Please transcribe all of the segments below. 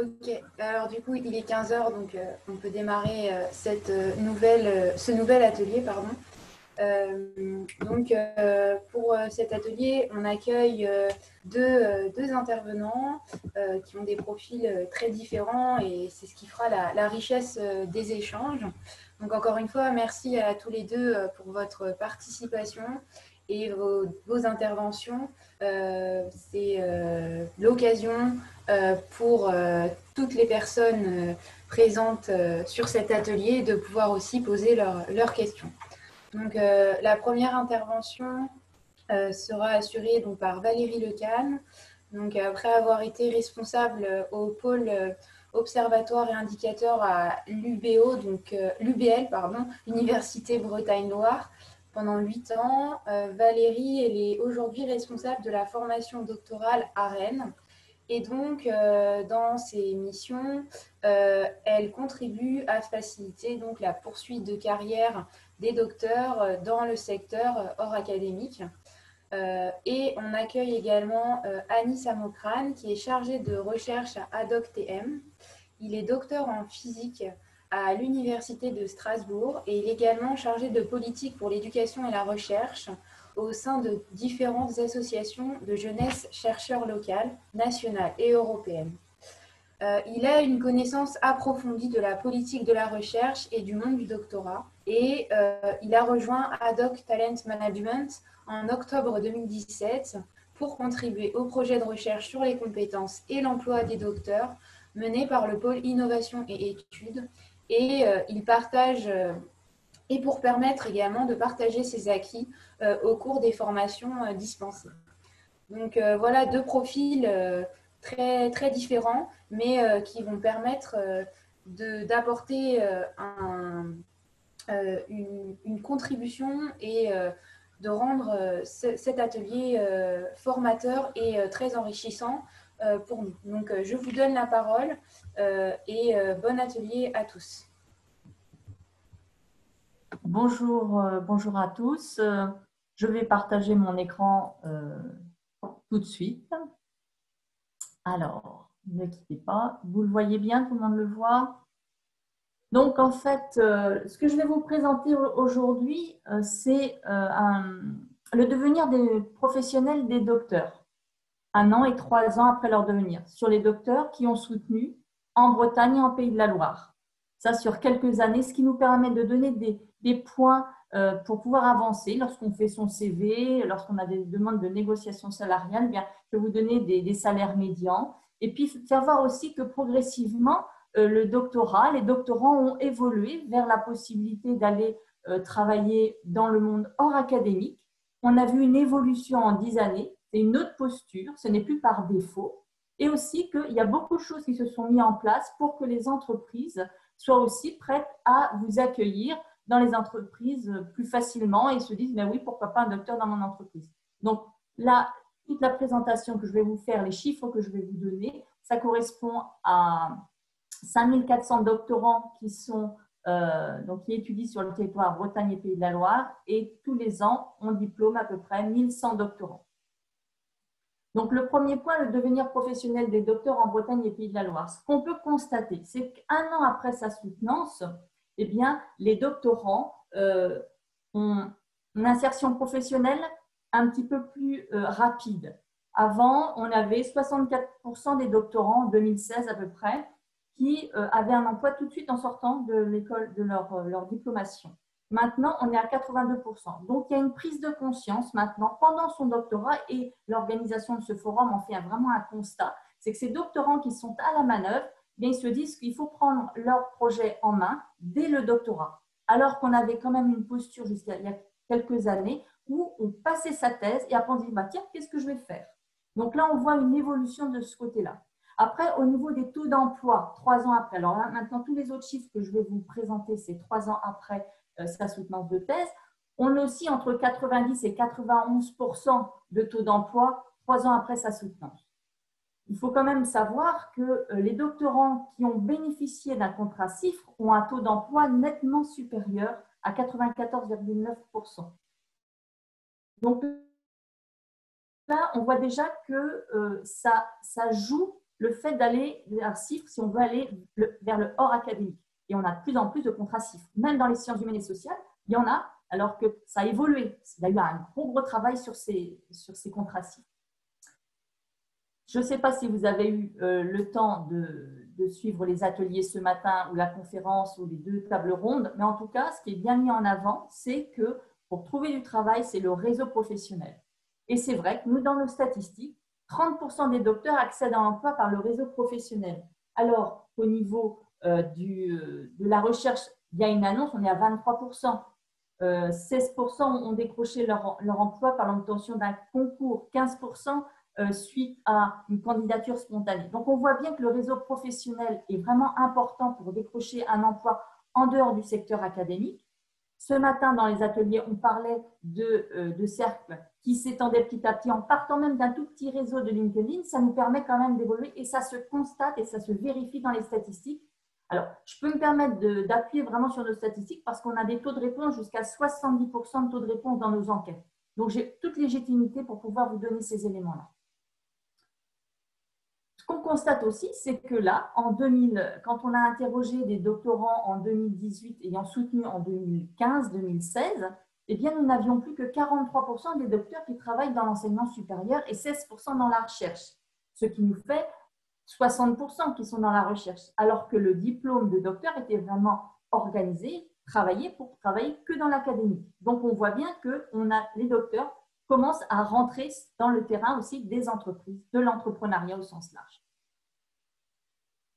Ok, alors du coup il est 15 heures, donc on peut démarrer ce nouvel atelier, pardon. Pour cet atelier, on accueille deux intervenants qui ont des profils très différents et c'est ce qui fera la richesse des échanges. Donc encore une fois, merci à tous les deux pour votre participation et vos interventions. C'est l'occasion pour toutes les personnes présentes sur cet atelier de pouvoir aussi poser leurs questions. Donc, la première intervention sera assurée donc, par Valérie Lecane. Donc, après avoir été responsable au pôle observatoire et indicateur à l'UBO, donc l'UBL, pardon, l'Université Bretagne-Loire, pendant 8 ans, Valérie elle est aujourd'hui responsable de la formation doctorale à Rennes. Et donc, dans ses missions, elle contribue à faciliter donc, la poursuite de carrière des docteurs dans le secteur hors académique. Et on accueille également Anis Amokrane, qui est chargé de recherche à ADOC-TM. Il est docteur en physique à l'Université de Strasbourg et il est également chargé de politique pour l'éducation et la recherche au sein de différentes associations de jeunesse chercheurs locales, nationales et européennes. Il a une connaissance approfondie de la politique de la recherche et du monde du doctorat. Et il a rejoint ADOC Talent Management en octobre 2017 pour contribuer au projet de recherche sur les compétences et l'emploi des docteurs mené par le pôle Innovation et Études. Et il partage, et pour permettre également de partager ses acquis au cours des formations dispensées. Donc voilà deux profils très, très différents, mais qui vont permettre d'apporter une contribution et de rendre cet atelier formateur et très enrichissant pour nous. Donc je vous donne la parole et bon atelier à tous. Bonjour, bonjour à tous. Je vais partager mon écran tout de suite. Alors, ne quittez pas. Vous le voyez bien, tout le monde le voit. Donc, en fait, ce que je vais vous présenter aujourd'hui, c'est le devenir des professionnels des docteurs, 1 an et 3 ans après leur devenir, sur les docteurs qui ont soutenu en Bretagne et en Pays de la Loire. Ça, sur quelques années, ce qui nous permet de donner des points pour pouvoir avancer lorsqu'on fait son CV, lorsqu'on a des demandes de négociation salariale. Bien, je vais vous donner des salaires médians et puis faire voir aussi que progressivement, les doctorants ont évolué vers la possibilité d'aller travailler dans le monde hors académique. On a vu une évolution en 10 années, c'est une autre posture, ce n'est plus par défaut. Et aussi qu'il y a beaucoup de choses qui se sont mises en place pour que les entreprises soient aussi prêtes à vous accueillir dans les entreprises plus facilement et se disent, ben oui, pourquoi pas un docteur dans mon entreprise. Donc là, toute la présentation que je vais vous faire, les chiffres que je vais vous donner, ça correspond à 5400 doctorants qui étudient sur le territoire Bretagne et Pays de la Loire et tous les ans, on diplôme à peu près 1100 doctorants. Donc, le premier point, le devenir professionnel des docteurs en Bretagne et Pays de la Loire. Ce qu'on peut constater, c'est qu'1 an après sa soutenance, eh bien, les doctorants ont une insertion professionnelle un petit peu plus rapide. Avant, on avait 64% des doctorants en 2016 à peu près qui avaient un emploi tout de suite en sortant de l'école de leur diplomation. Maintenant, on est à 82%. Donc, il y a une prise de conscience maintenant pendant son doctorat et l'organisation de ce forum en fait vraiment un constat. C'est que ces doctorants qui sont à la manœuvre, bien, ils se disent qu'il faut prendre leur projet en main dès le doctorat. Alors qu'on avait quand même une posture jusqu'à il y a quelques années où on passait sa thèse et après on se dit, bah, tiens, qu'est-ce que je vais faire? Donc là, on voit une évolution de ce côté-là. Après, au niveau des taux d'emploi, 3 ans après, alors là, maintenant, tous les autres chiffres que je vais vous présenter, c'est 3 ans après sa soutenance de thèse. On a aussi entre 90 et 91% de taux d'emploi 3 ans après sa soutenance. Il faut quand même savoir que les doctorants qui ont bénéficié d'un contrat CIFRE ont un taux d'emploi nettement supérieur à 94,9%. Donc là, on voit déjà que ça joue le fait d'aller vers CIFRE si on veut aller vers le hors académique. Et on a de plus en plus de contrats CIFRE. Même dans les sciences humaines et sociales, il y en a, alors que ça a évolué. Il y a eu un gros travail sur ces contrats CIFRE. Je ne sais pas si vous avez eu le temps de suivre les ateliers ce matin ou la conférence ou les 2 tables rondes, mais en tout cas, ce qui est bien mis en avant, c'est que pour trouver du travail, c'est le réseau professionnel. Et c'est vrai que nous, dans nos statistiques, 30% des docteurs accèdent à l'emploi par le réseau professionnel. Alors qu'au niveau de la recherche, il y a une annonce, on est à 23%. 16% ont décroché leur emploi par l'obtention d'un concours, 15% suite à une candidature spontanée. Donc, on voit bien que le réseau professionnel est vraiment important pour décrocher un emploi en dehors du secteur académique. Ce matin, dans les ateliers, on parlait de cercles qui s'étendaient petit à petit en partant même d'un tout petit réseau de LinkedIn. Ça nous permet quand même d'évoluer et ça se constate et ça se vérifie dans les statistiques. Alors, je peux me permettre d'appuyer vraiment sur nos statistiques parce qu'on a des taux de réponse jusqu'à 70% de taux de réponse dans nos enquêtes. Donc, j'ai toute légitimité pour pouvoir vous donner ces éléments-là. Ce qu'on constate aussi, c'est que là, quand on a interrogé des doctorants en 2018 ayant soutenu en 2015-2016, eh bien, nous n'avions plus que 43% des docteurs qui travaillent dans l'enseignement supérieur et 16% dans la recherche, ce qui nous fait 60% qui sont dans la recherche, alors que le diplôme de docteur était vraiment organisé, pour travailler que dans l'académie. Donc, on voit bien que les docteurs commencent à rentrer dans le terrain aussi des entreprises, de l'entrepreneuriat au sens large.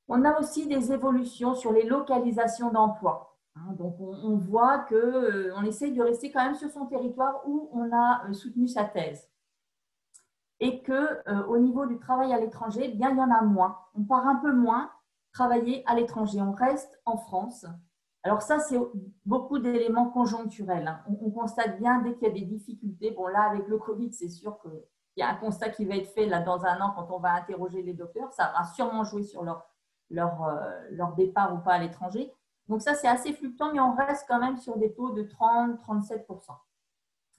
On a aussi des évolutions sur les localisations d'emploi. Donc, on voit qu'on essaye de rester quand même sur son territoire où on a soutenu sa thèse. Et qu'au niveau du travail à l'étranger, bien, il y en a moins. On part un peu moins travailler à l'étranger. On reste en France. Alors ça, c'est beaucoup d'éléments conjoncturels. On constate bien dès qu'il y a des difficultés. Bon, là, avec le Covid, c'est sûr qu'il y a un constat qui va être fait là, dans un an quand on va interroger les docteurs. Ça va sûrement jouer sur leur départ ou pas à l'étranger. Donc ça, c'est assez fluctuant, mais on reste quand même sur des taux de 30-37%.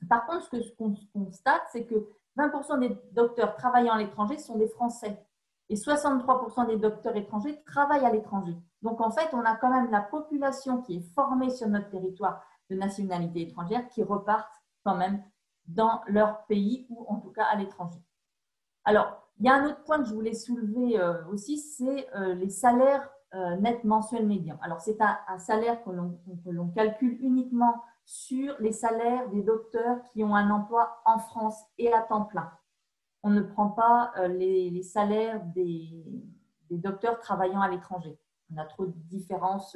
Par contre, ce qu'on constate, c'est que 20% des docteurs travaillant à l'étranger sont des Français et 63% des docteurs étrangers travaillent à l'étranger. Donc, en fait, on a quand même la population qui est formée sur notre territoire de nationalité étrangère qui repartent quand même dans leur pays ou en tout cas à l'étranger. Alors, il y a un autre point que je voulais soulever aussi, c'est les salaires nets mensuels médians. Alors, c'est un salaire que l'on calcule uniquement sur les salaires des docteurs qui ont un emploi en France et à temps plein. On ne prend pas les salaires des docteurs travaillant à l'étranger. On a trop de différences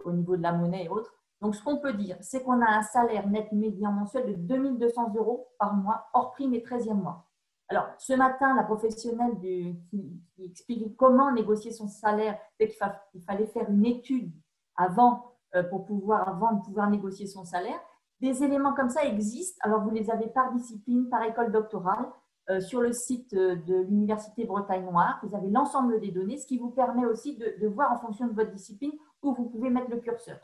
au niveau de la monnaie et autres. Donc, ce qu'on peut dire, c'est qu'on a un salaire net médian mensuel de 2 200 € par mois, hors prime et 13e mois. Alors, ce matin, la professionnelle qui expliquait comment négocier son salaire, c'est qu'il fallait faire une étude avant de pouvoir négocier son salaire. Des éléments comme ça existent. Alors, vous les avez par discipline, par école doctorale, sur le site de l'Université Bretagne Noire. Vous avez l'ensemble des données, ce qui vous permet aussi de voir en fonction de votre discipline où vous pouvez mettre le curseur.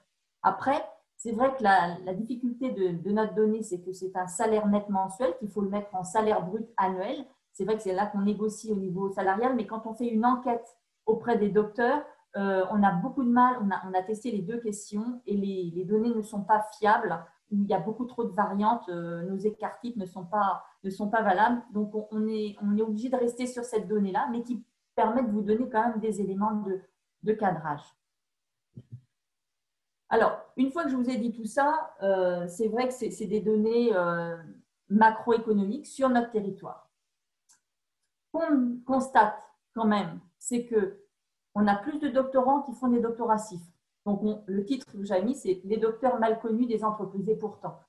Après, c'est vrai que la difficulté de notre donnée, c'est que c'est un salaire net mensuel, qu'il faut le mettre en salaire brut annuel. C'est vrai que c'est là qu'on négocie au niveau salarial, mais quand on fait une enquête auprès des docteurs, on a beaucoup de mal, on a testé les 2 questions et les données ne sont pas fiables, il y a beaucoup trop de variantes, nos écarts types ne sont pas valables. Donc, on est obligé de rester sur cette donnée-là, mais qui permet de vous donner quand même des éléments de cadrage. Alors, une fois que je vous ai dit tout ça, c'est vrai que c'est des données macroéconomiques sur notre territoire. Ce qu'on constate quand même, c'est qu'on a plus de doctorants qui font des doctorats CIFRE. Donc, le titre que j'avais mis, c'est « Les docteurs mal connus des entreprises ».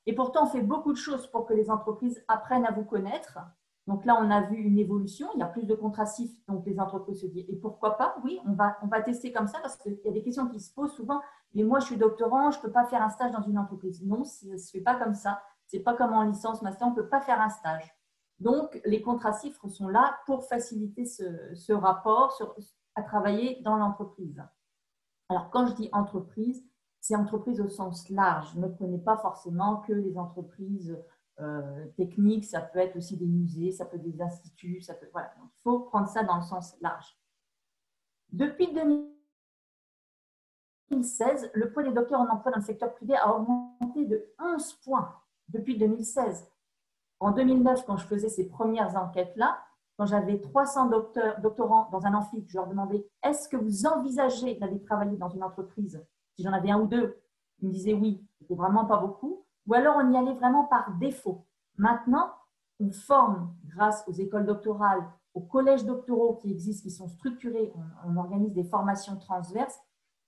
Et pourtant, on fait beaucoup de choses pour que les entreprises apprennent à vous connaître. Donc là, on a vu une évolution. Il y a plus de contrats CIFRE, donc les entreprises se disent « Et pourquoi pas ?» Oui, on va tester comme ça parce qu'il y a des questions qui se posent souvent. « Mais moi, je suis doctorant, je ne peux pas faire un stage dans une entreprise. » Non, ça ne se fait pas comme ça. Ce n'est pas comme en licence, master, on ne peut pas faire un stage. Donc, les contrats CIFRE sont là pour faciliter ce rapport à travailler dans l'entreprise. Alors, quand je dis entreprise, c'est entreprise au sens large. Ne prenez pas forcément que les entreprises techniques, ça peut être aussi des musées, ça peut être des instituts, voilà. Donc, il faut prendre ça dans le sens large. Depuis 2016, le poids des docteurs en emploi dans le secteur privé a augmenté de 11 points depuis 2016. En 2009, quand je faisais ces premières enquêtes-là, quand j'avais 300 doctorants dans un amphi, je leur demandais « Est-ce que vous envisagez d'aller travailler dans une entreprise ?» Si j'en avais un ou deux, ils me disaient oui, c'était vraiment pas beaucoup. Ou alors on y allait vraiment par défaut. Maintenant, on forme grâce aux écoles doctorales, aux collèges doctoraux qui existent, qui sont structurés, on organise des formations transverses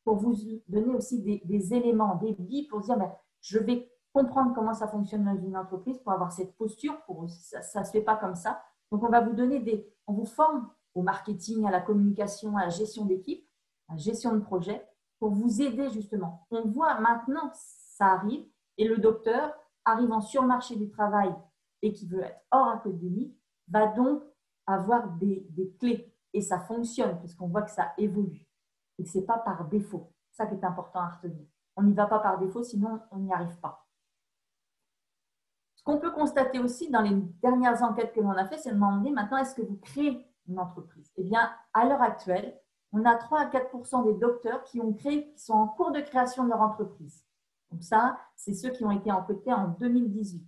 pour vous donner aussi des éléments, des billes pour dire ben, je vais comprendre comment ça fonctionne dans une entreprise pour avoir cette posture, ça ne se fait pas comme ça. Donc, on va vous donner on vous forme au marketing, à la communication, à la gestion d'équipe, à la gestion de projet, pour vous aider justement. On voit maintenant que ça arrive et le docteur, arrivant sur le marché du travail et qui veut être hors académique, va donc avoir des clés et ça fonctionne parce qu'on voit que ça évolue et que ce n'est pas par défaut. C'est ça qui est important à retenir. On n'y va pas par défaut, sinon on n'y arrive pas. Ce qu'on peut constater aussi dans les dernières enquêtes que l'on a fait, c'est de demander maintenant, est-ce que vous créez une entreprise? Eh bien, à l'heure actuelle, on a 3 à 4% des docteurs qui sont en cours de création de leur entreprise. Donc ça, c'est ceux qui ont été enquêtés en 2018.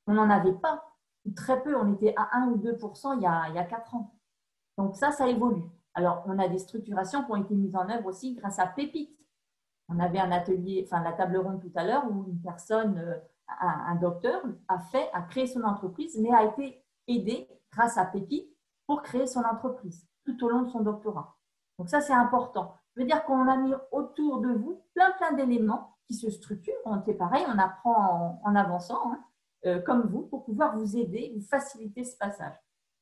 On n'en avait pas, ou très peu, on était à 1 ou 2% il y a 4 ans. Donc ça évolue. Alors, on a des structurations qui ont été mises en œuvre aussi grâce à Pépite. On avait un atelier, enfin la table ronde tout à l'heure, où une personne, un docteur, a créé son entreprise, mais a été aidé grâce à Pépite pour créer son entreprise tout au long de son doctorat. Donc ça, c'est important. Je veux dire qu'on a mis autour de vous plein d'éléments qui se structurent. C'est pareil, on apprend en avançant, comme vous, pour pouvoir vous aider, vous faciliter ce passage.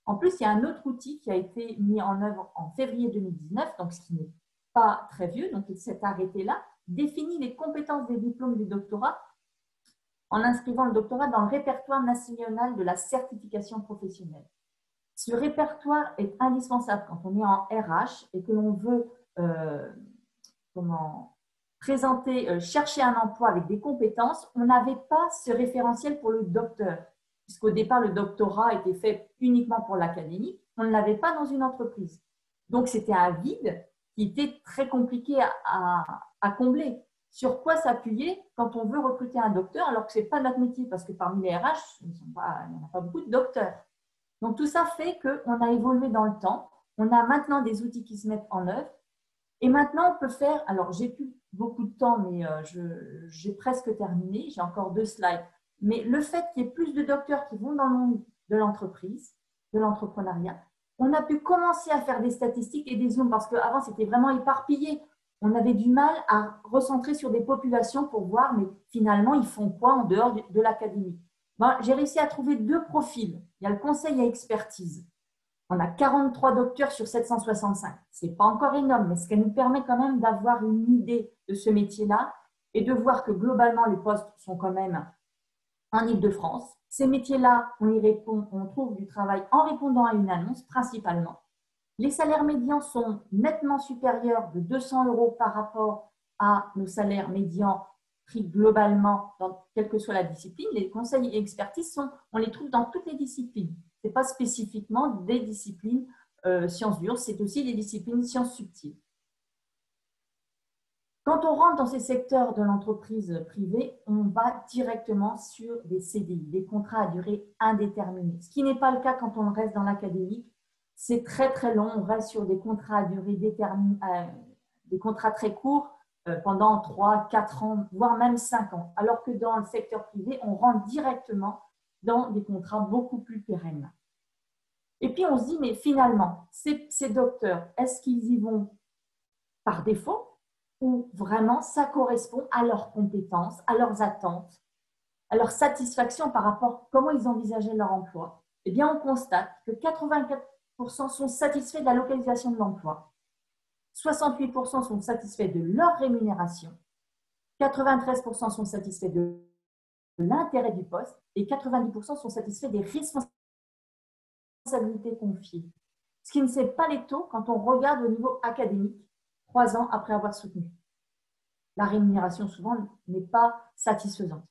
En plus, il y a un autre outil qui a été mis en œuvre en février 2019, donc ce qui n'est pas très vieux, donc cet arrêté-là définit les compétences des diplômes du doctorat en inscrivant le doctorat dans le répertoire national de la certification professionnelle. Ce répertoire est indispensable quand on est en RH et que l'on veut chercher un emploi avec des compétences. On n'avait pas ce référentiel pour le docteur, puisqu'au départ, le doctorat était fait uniquement pour l'académie. On ne l'avait pas dans une entreprise. Donc, c'était un vide qui était très compliqué à combler. Sur quoi s'appuyer quand on veut recruter un docteur, alors que ce n'est pas notre métier, parce que parmi les RH, il n'y en a pas beaucoup de docteurs. Donc, tout ça fait qu'on a évolué dans le temps. On a maintenant des outils qui se mettent en œuvre. Et maintenant, on peut faire… Alors, j'ai plus beaucoup de temps, mais j'ai presque terminé. J'ai encore 2 slides. Mais le fait qu'il y ait plus de docteurs qui vont dans le monde de l'entreprise, de l'entrepreneuriat, on a pu commencer à faire des statistiques et des zooms parce qu'avant, c'était vraiment éparpillé. On avait du mal à recentrer sur des populations pour voir, mais finalement, ils font quoi en dehors de l'académie. J'ai réussi à trouver 2 profils. Il y a le conseil à expertise. On a 43 docteurs sur 765. Ce n'est pas encore énorme, mais ce qui nous permet quand même d'avoir une idée de ce métier-là et de voir que globalement, les postes sont quand même en Île-de-France. Ces métiers-là, on y répond, on trouve du travail en répondant à une annonce principalement. Les salaires médians sont nettement supérieurs de 200 € par rapport à nos salaires médians pris globalement, quelle que soit la discipline. Les conseils et expertises, on les trouve dans toutes les disciplines. Ce n'est pas spécifiquement des disciplines sciences dures, c'est aussi des disciplines sciences subtiles. Quand on rentre dans ces secteurs de l'entreprise privée, on va directement sur des CDI, des contrats à durée indéterminée. Ce qui n'est pas le cas quand on reste dans l'académique. C'est très long, on reste sur des contrats à durée déterminée, des contrats très courts pendant 3, 4 ans, voire même 5 ans. Alors que dans le secteur privé, on rentre directement dans des contrats beaucoup plus pérennes. Et puis on se dit, mais finalement, ces docteurs, est-ce qu'ils y vont par défaut ou vraiment ça correspond à leurs compétences, à leurs attentes, à leur satisfaction par rapport à comment ils envisageaient leur emploi? Eh bien, on constate que 84% sont satisfaits de la localisation de l'emploi, 68% sont satisfaits de leur rémunération, 93% sont satisfaits de l'intérêt du poste et 90% sont satisfaits des responsabilités confiées. Ce qui ne sait pas les taux quand on regarde au niveau académique, 3 ans après avoir soutenu. La rémunération, souvent, n'est pas satisfaisante.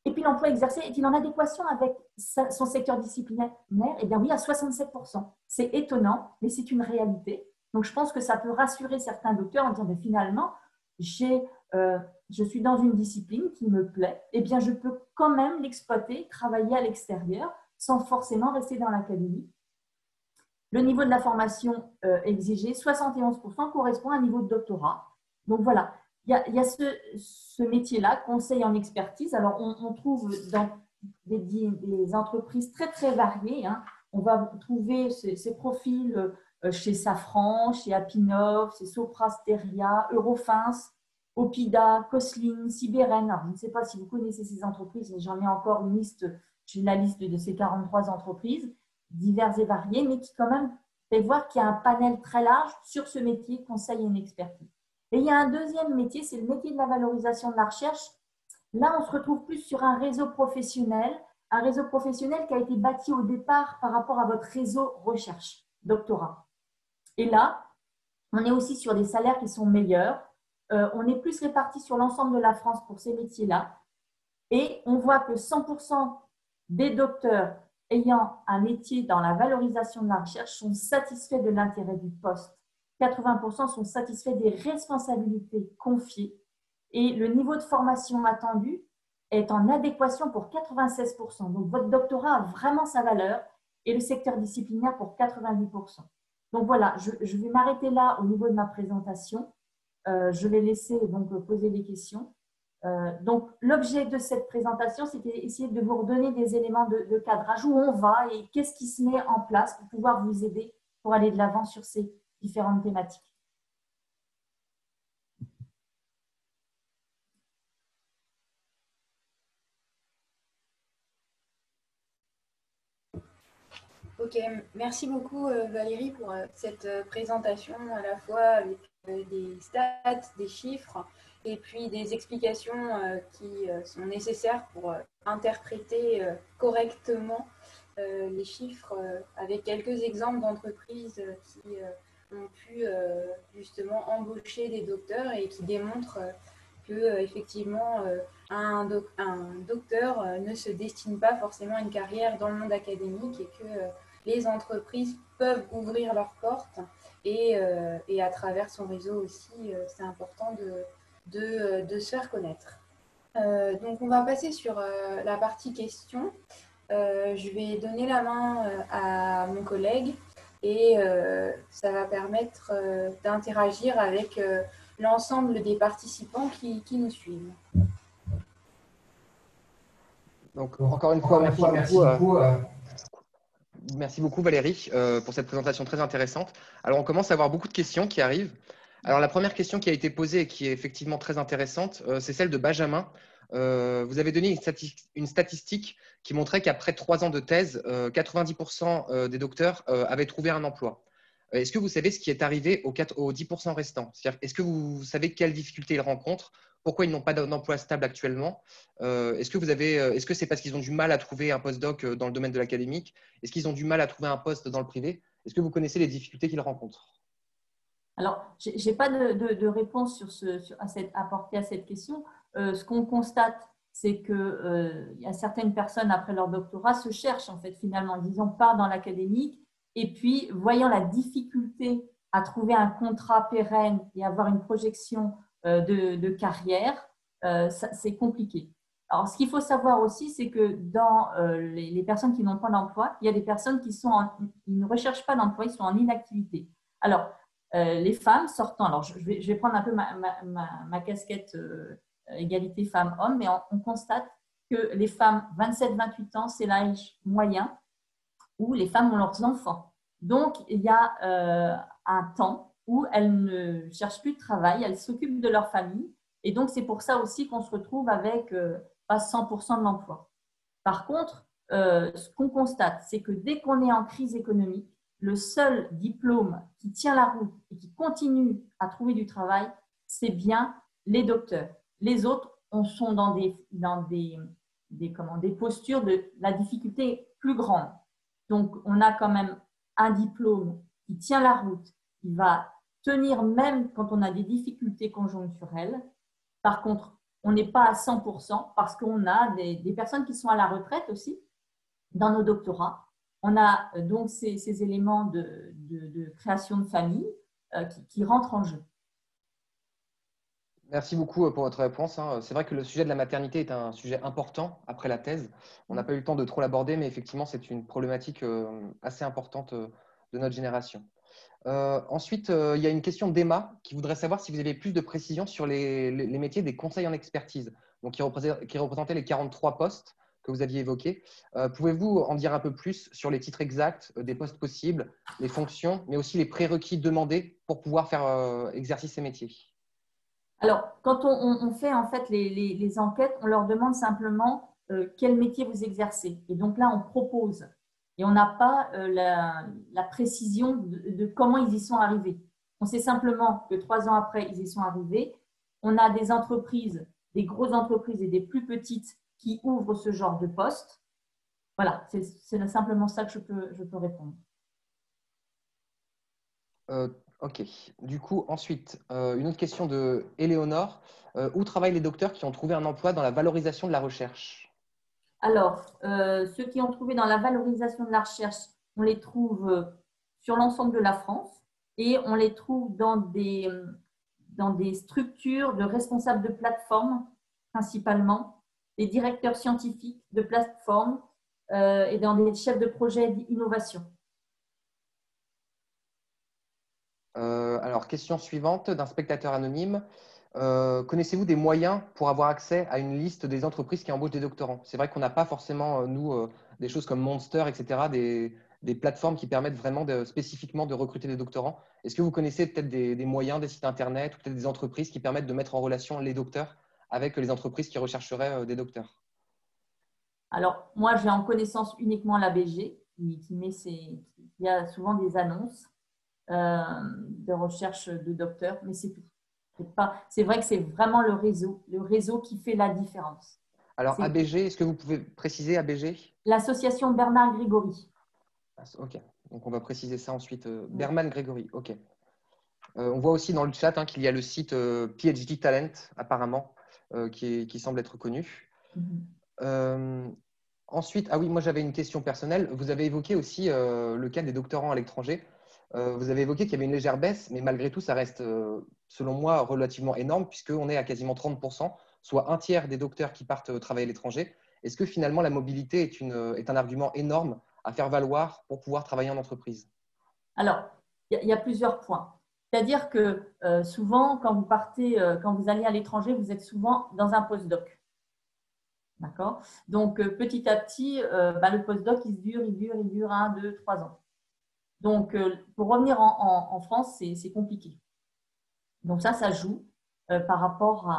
Et puis, l'emploi exercé est-il en adéquation avec son secteur disciplinaire? Eh bien oui, à 67%. C'est étonnant, mais c'est une réalité. Donc, je pense que ça peut rassurer certains docteurs en disant, mais finalement, je suis dans une discipline qui me plaît, eh bien, je peux quand même l'exploiter, travailler à l'extérieur, sans forcément rester dans l'académie. Le niveau de la formation exigé, 71%, correspond à un niveau de doctorat. Donc voilà, il y a ce métier-là, conseil en expertise. Alors, on trouve dans des entreprises très, très variées. Hein. On va trouver ces profils chez Safran, chez Apinov, chez Sopra Steria, Eurofins, Opida, Coslin, Siberen. Alors, je ne sais pas si vous connaissez ces entreprises, mais j'en ai encore une liste. J'ai la liste de ces 43 entreprises diverses et variées, mais qui quand même fait voir qu'il y a un panel très large sur ce métier, conseil et expertise. Et il y a un deuxième métier, c'est le métier de la valorisation de la recherche. Là, on se retrouve plus sur un réseau professionnel qui a été bâti au départ par rapport à votre réseau recherche, doctorat. Et là, on est aussi sur des salaires qui sont meilleurs. On est plus répartis sur l'ensemble de la France pour ces métiers-là. Et on voit que 100% des docteurs ayant un métier dans la valorisation de la recherche sont satisfaits de l'intérêt du poste. 80% sont satisfaits des responsabilités confiées et le niveau de formation attendu est en adéquation pour 96%. Donc, votre doctorat a vraiment sa valeur et le secteur disciplinaire pour 90%. Donc, voilà, je vais m'arrêter là au niveau de ma présentation. Je vais laisser donc poser des questions. Donc, l'objet de cette présentation, c'était essayer de vous redonner des éléments de cadrage, où on va et qu'est-ce qui se met en place pour pouvoir vous aider pour aller de l'avant sur ces différentes thématiques. Ok, merci beaucoup Valérie pour cette présentation à la fois avec des stats, des chiffres et puis des explications qui sont nécessaires pour interpréter correctement les chiffres avec quelques exemples d'entreprises qui ont pu justement embaucher des docteurs et qui démontrent que effectivement un docteur ne se destine pas forcément à une carrière dans le monde académique et que les entreprises peuvent ouvrir leurs portes et à travers son réseau aussi, c'est important de se faire connaître. Donc on va passer sur la partie questions. Je vais donner la main à mon collègue et ça va permettre d'interagir avec l'ensemble des participants qui nous suivent. Donc, encore une fois, merci beaucoup Valérie pour cette présentation très intéressante. Alors, on commence à avoir beaucoup de questions qui arrivent. Alors, la première question qui a été posée et qui est effectivement très intéressante, c'est celle de Benjamin. Vous avez donné une statistique qui montrait qu'après 3 ans de thèse, 90% des docteurs avaient trouvé un emploi. Est-ce que vous savez ce qui est arrivé aux 10% restants? C'est-à-dire, est-ce que vous savez quelles difficultés ils rencontrent? Pourquoi ils n'ont pas d'emploi stable actuellement? Est-ce que c'est parce qu'ils ont du mal à trouver un postdoc dans le domaine de l'académique? Est-ce qu'ils ont du mal à trouver un poste dans le privé? Est-ce que vous connaissez les difficultés qu'ils rencontrent? Alors, je n'ai pas de réponse apportée à cette question. Ce qu'on constate, c'est qu'il y a certaines personnes, après leur doctorat, se cherchent en fait finalement, disons, part dans l'académique et puis, voyant la difficulté à trouver un contrat pérenne et avoir une projection de carrière, c'est compliqué. Alors, ce qu'il faut savoir aussi, c'est que dans les personnes qui n'ont pas d'emploi, il y a des personnes qui ne recherchent pas d'emploi, ils sont en inactivité. Alors, les femmes sortant, alors je vais prendre un peu ma casquette égalité femmes-hommes, mais on constate que les femmes 27-28 ans, c'est l'âge moyen où les femmes ont leurs enfants. Donc, il y a un temps où elles ne cherchent plus de travail, elles s'occupent de leur famille. Et donc, c'est pour ça aussi qu'on se retrouve avec pas 100% de l'emploi. Par contre, ce qu'on constate, c'est que dès qu'on est en crise économique, le seul diplôme qui tient la route et qui continue à trouver du travail, c'est bien les docteurs. Les autres, on sont dans des postures de la difficulté plus grande. Donc, on a quand même un diplôme qui tient la route, qui va tenir même quand on a des difficultés conjoncturelles. Par contre, on n'est pas à 100% parce qu'on a des personnes qui sont à la retraite aussi dans nos doctorats. On a donc ces éléments de création de famille. qui rentrent en jeu. Merci beaucoup pour votre réponse. C'est vrai que le sujet de la maternité est un sujet important après la thèse. On n'a pas eu le temps de trop l'aborder, mais effectivement, c'est une problématique assez importante de notre génération. Ensuite, il y a une question d'Emma qui voudrait savoir si vous avez plus de précisions sur les métiers des conseils en expertise, donc qui représentaient les 43 postes que vous aviez évoqués. Pouvez-vous en dire un peu plus sur les titres exacts des postes possibles, les fonctions, mais aussi les prérequis demandés pour pouvoir faire exercer ces métiers? Alors, quand on fait en fait les enquêtes, on leur demande simplement quel métier vous exercez. Et donc là, on propose. Et on n'a pas la précision de comment ils y sont arrivés. On sait simplement que 3 ans après, ils y sont arrivés. On a des entreprises, des grosses entreprises et des plus petites qui ouvrent ce genre de poste. Voilà, c'est simplement ça que je peux répondre. Ok. Du coup, ensuite, une autre question de Éléonore. Où travaillent les docteurs qui ont trouvé un emploi dans la valorisation de la recherche? Alors, ceux qui ont trouvé dans la valorisation de la recherche, on les trouve sur l'ensemble de la France et on les trouve dans des structures de responsables de plateformes, principalement, des directeurs scientifiques de plateformes et dans des chefs de projet d'innovation. Alors, question suivante d'un spectateur anonyme. Connaissez-vous des moyens pour avoir accès à une liste des entreprises qui embauchent des doctorants? C'est vrai qu'on n'a pas forcément, nous, des choses comme Monster, etc., des plateformes qui permettent vraiment spécifiquement de recruter des doctorants. Est-ce que vous connaissez peut-être des moyens, des sites internet ou peut-être des entreprises qui permettent de mettre en relation les docteurs avec les entreprises qui rechercheraient des docteurs? Alors, moi, j'ai en connaissance uniquement l'ABG qui a souvent des annonces de recherche de docteurs, mais c'est tout. C'est vrai que c'est vraiment le réseau qui fait la différence. Alors, ABG, est-ce que vous pouvez préciser ABG? L'association Bernard Grégory. Ok, donc on va préciser ça ensuite. Berman Grégory, ok. On voit aussi dans le chat qu'il y a le site PhD Talent, apparemment, qui semble être connu. Ensuite, ah oui, moi j'avais une question personnelle. Vous avez évoqué aussi le cas des doctorants à l'étranger. Vous avez évoqué qu'il y avait une légère baisse, mais malgré tout, ça reste, selon moi, relativement énorme, puisqu'on est à quasiment 30%, soit un tiers des docteurs qui partent travailler à l'étranger. Est-ce que finalement la mobilité est un argument énorme à faire valoir pour pouvoir travailler en entreprise? Alors, il y a plusieurs points. C'est-à-dire que souvent, quand vous allez à l'étranger, vous êtes souvent dans un postdoc. D'accord? Donc, petit à petit, le postdoc, il dure 1, 2, 3 ans. Donc, pour revenir en France, c'est compliqué. Donc, ça joue par rapport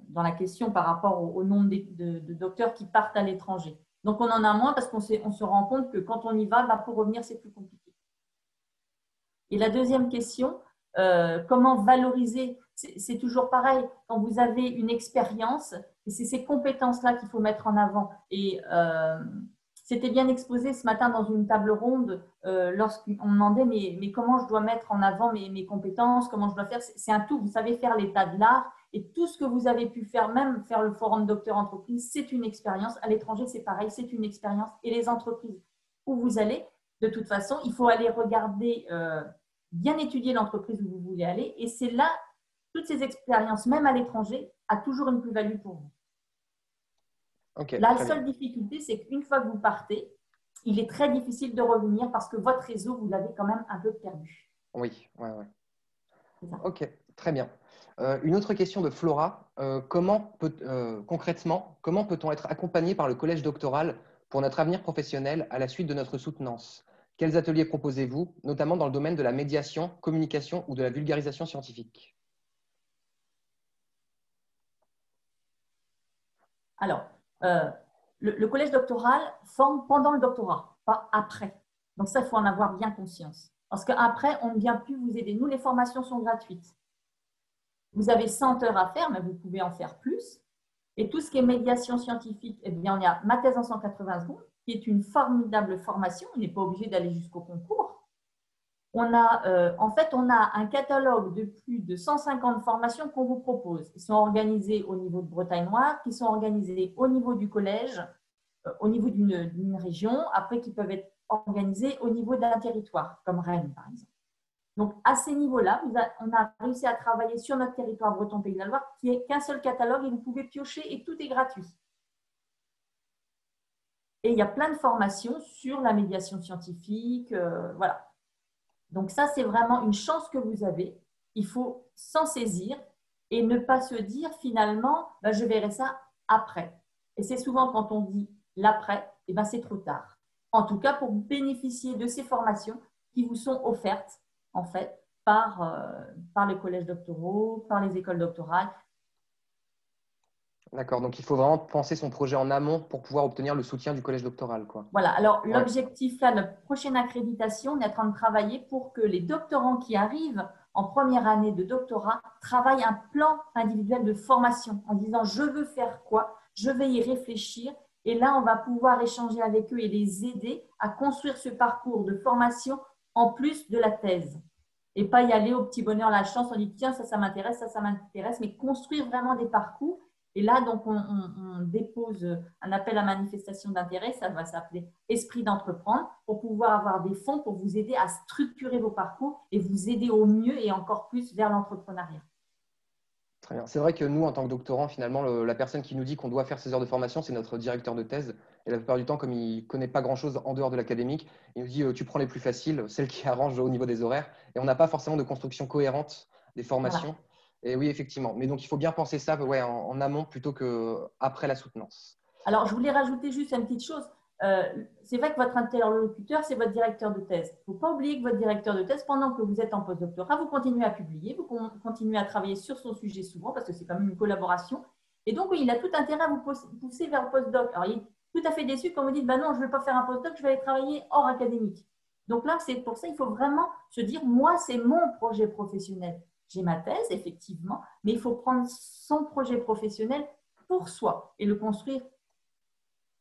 dans la question par rapport au nombre de docteurs qui partent à l'étranger. Donc, on en a moins parce qu'on se rend compte que quand on y va, pour revenir, c'est plus compliqué. Et la deuxième question, comment valoriser? C'est toujours pareil. Quand vous avez une expérience, c'est ces compétences-là qu'il faut mettre en avant. Et c'était bien exposé ce matin dans une table ronde lorsqu'on demandait mais comment je dois mettre en avant mes compétences, comment je dois faire. C'est un tout. Vous savez faire l'état de l'art et tout ce que vous avez pu faire, même faire le forum docteur entreprise, c'est une expérience. À l'étranger, c'est pareil, c'est une expérience. Et les entreprises où vous allez, de toute façon, il faut aller regarder, bien étudier l'entreprise où vous voulez aller. Et c'est là, toutes ces expériences, même à l'étranger, a toujours une plus-value pour vous. Okay, la seule difficulté, c'est qu'une fois que vous partez, il est très difficile de revenir parce que votre réseau, vous l'avez quand même un peu perdu. Oui, ouais. Ok, très bien. Une autre question de Flora. Concrètement, comment peut-on être accompagné par le collège doctoral pour notre avenir professionnel à la suite de notre soutenance? Quels ateliers proposez-vous, notamment dans le domaine de la médiation, communication ou de la vulgarisation scientifique? Alors, le collège doctoral forme pendant le doctorat, pas après. Donc ça, il faut en avoir bien conscience. Parce qu'après, on ne vient plus vous aider. Nous, les formations sont gratuites. Vous avez 100 heures à faire, mais vous pouvez en faire plus. Et tout ce qui est médiation scientifique, eh bien, on y a ma thèse en 180 secondes, qui est une formidable formation. On n'est pas obligé d'aller jusqu'au concours. On a un catalogue de plus de 150 formations qu'on vous propose. Qui sont organisées au niveau de Bretagne Noire, qui sont organisées au niveau du collège, au niveau d'une région, après qui peuvent être organisées au niveau d'un territoire, comme Rennes, par exemple. Donc, à ces niveaux-là, on a réussi à travailler sur notre territoire breton Pays de la Loire, qui n'est qu'un seul catalogue et vous pouvez piocher et tout est gratuit. Et il y a plein de formations sur la médiation scientifique, voilà. Donc ça, c'est vraiment une chance que vous avez. Il faut s'en saisir et ne pas se dire finalement, ben, je verrai ça après. Et c'est souvent quand on dit l'après, eh ben, c'est trop tard. En tout cas, pour bénéficier de ces formations qui vous sont offertes, en fait, par les collèges doctoraux, par les écoles doctorales. D'accord, donc il faut vraiment penser son projet en amont pour pouvoir obtenir le soutien du collège doctoral, quoi. Voilà, alors Ouais. l'objectif là, notre prochaine accréditation, on est en train de travailler pour que les doctorants qui arrivent en première année de doctorat travaillent un plan individuel de formation en disant je veux faire quoi, je vais y réfléchir et là on va pouvoir échanger avec eux et les aider à construire ce parcours de formation en plus de la thèse. Et pas y aller au petit bonheur la chance, on dit tiens ça m'intéresse, ça m'intéresse, mais construire vraiment des parcours. Et là, donc, on dépose un appel à manifestation d'intérêt, ça va s'appeler Esprit d'entreprendre, pour pouvoir avoir des fonds pour vous aider à structurer vos parcours et vous aider au mieux et encore plus vers l'entrepreneuriat. Très bien. C'est vrai que nous, en tant que doctorants, finalement, la personne qui nous dit qu'on doit faire ces heures de formation, c'est notre directeur de thèse. Et la plupart du temps, comme il ne connaît pas grand-chose en dehors de l'académique, il nous dit tu prends les plus faciles, celles qui arrangent au niveau des horaires. Et on n'a pas forcément de construction cohérente des formations. Voilà. Et oui, effectivement. Mais donc, il faut bien penser ça ouais, en amont plutôt qu'après la soutenance. Alors, je voulais rajouter juste une petite chose. C'est vrai que votre interlocuteur, c'est votre directeur de thèse. Il ne faut pas oublier que votre directeur de thèse, pendant que vous êtes en postdoctorat, vous continuez à publier, vous continuez à travailler sur son sujet souvent, parce que c'est quand même une collaboration. Et donc, oui, il a tout intérêt à vous pousser vers le postdoc. Alors, il est tout à fait déçu quand vous dites, bah non, je ne vais pas faire un postdoc, je vais aller travailler hors académique. Donc là, c'est pour ça qu'il faut vraiment se dire, moi, c'est mon projet professionnel. J'ai ma thèse, effectivement, mais il faut prendre son projet professionnel pour soi et le construire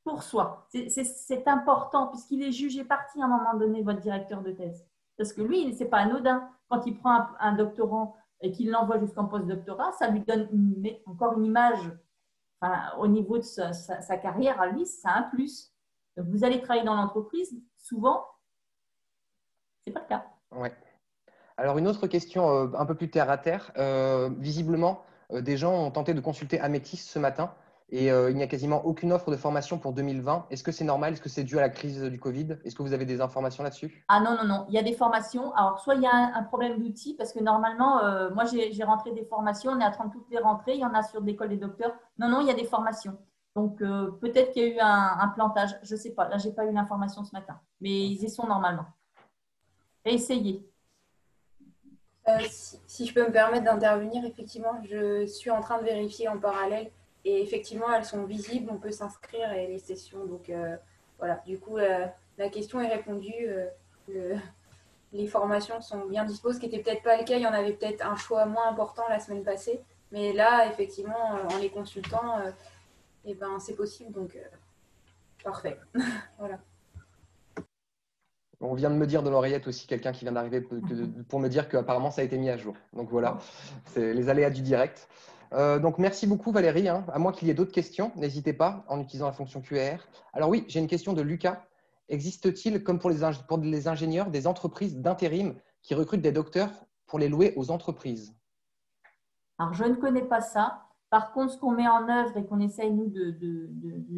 pour soi. C'est important puisqu'il est jugé parti à un moment donné, votre directeur de thèse. Parce que lui, ce n'est pas anodin. Quand il prend un doctorant et qu'il l'envoie jusqu'en post-doctorat, ça lui donne encore une image au niveau de sa carrière à lui, c'est un plus. Donc, vous allez travailler dans l'entreprise, souvent, ce n'est pas le cas. Ouais. Alors, une autre question un peu plus terre à terre. Visiblement, des gens ont tenté de consulter Amétis ce matin et il n'y a quasiment aucune offre de formation pour 2020. Est-ce que c'est normal? Est-ce que c'est dû à la crise du Covid? Est-ce que vous avez des informations là-dessus? Ah non, non, non. Il y a des formations. Alors, soit il y a un problème d'outils, parce que normalement, moi, j'ai rentré des formations. On est en train de toutes les rentrer. Il y en a sur l'école des docteurs. Non, non, il y a des formations. Donc, peut-être qu'il y a eu un plantage. Je ne sais pas. Là, je n'ai pas eu l'information ce matin. Mais ils y sont normalement. Essayez. Si je peux me permettre d'intervenir, effectivement, je suis en train de vérifier en parallèle et effectivement, elles sont visibles, on peut s'inscrire et les sessions. Donc voilà, du coup, la question est répondue. Les formations sont bien disposées, ce qui n'était peut-être pas le cas. Il y en avait peut-être un choix moins important la semaine passée. Mais là, effectivement, en les consultant, eh ben, c'est possible. Donc, parfait. Voilà. On vient de me dire de l'oreillette aussi quelqu'un qui vient d'arriver pour me dire qu'apparemment ça a été mis à jour. Donc voilà, c'est les aléas du direct. Donc merci beaucoup Valérie. À moins qu'il y ait d'autres questions, n'hésitez pas en utilisant la fonction Q&R. Alors oui, j'ai une question de Lucas. Existe-t-il, comme pour les ingénieurs, des entreprises d'intérim qui recrutent des docteurs pour les louer aux entreprises? Alors, je ne connais pas ça. Par contre, ce qu'on met en œuvre et qu'on essaye, nous, de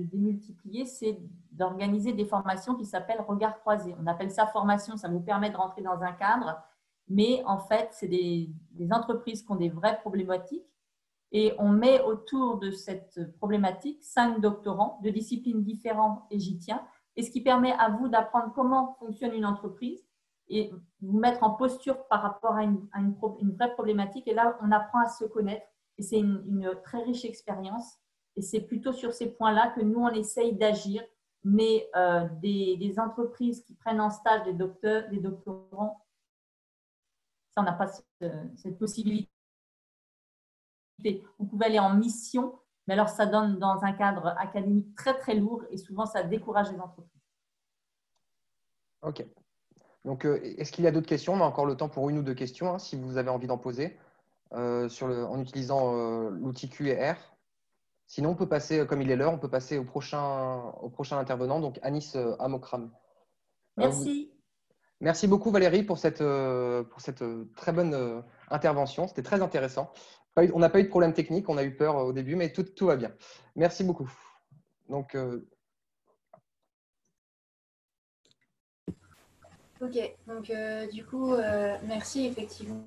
démultiplier, c'est d'organiser des formations qui s'appellent Regard croisé. On appelle ça formation, ça vous permet de rentrer dans un cadre. Mais en fait, c'est des entreprises qui ont des vraies problématiques. Et on met autour de cette problématique 5 doctorants de disciplines différentes et j'y tiens. Et ce qui permet à vous d'apprendre comment fonctionne une entreprise et vous mettre en posture par rapport à une vraie problématique. Et là, on apprend à se connaître et c'est une très riche expérience. Et c'est plutôt sur ces points-là que nous, on essaye d'agir. Mais des entreprises qui prennent en stage des doctorants, ça, on n'a pas cette possibilité. Vous pouvez aller en mission, mais alors ça donne dans un cadre académique très, très lourd et souvent, ça décourage les entreprises. Ok. Donc, est-ce qu'il y a d'autres questions? On a encore le temps pour une ou deux questions, si vous avez envie d'en poser, en utilisant l'outil Q&R. Sinon, on peut passer, comme il est l'heure, on peut passer au prochain intervenant, donc Anis Amokram. Merci. Merci beaucoup Valérie pour cette très bonne intervention. C'était très intéressant. On n'a pas eu de problème technique, on a eu peur au début, mais tout va bien. Merci beaucoup. Donc, Ok, donc du coup, merci effectivement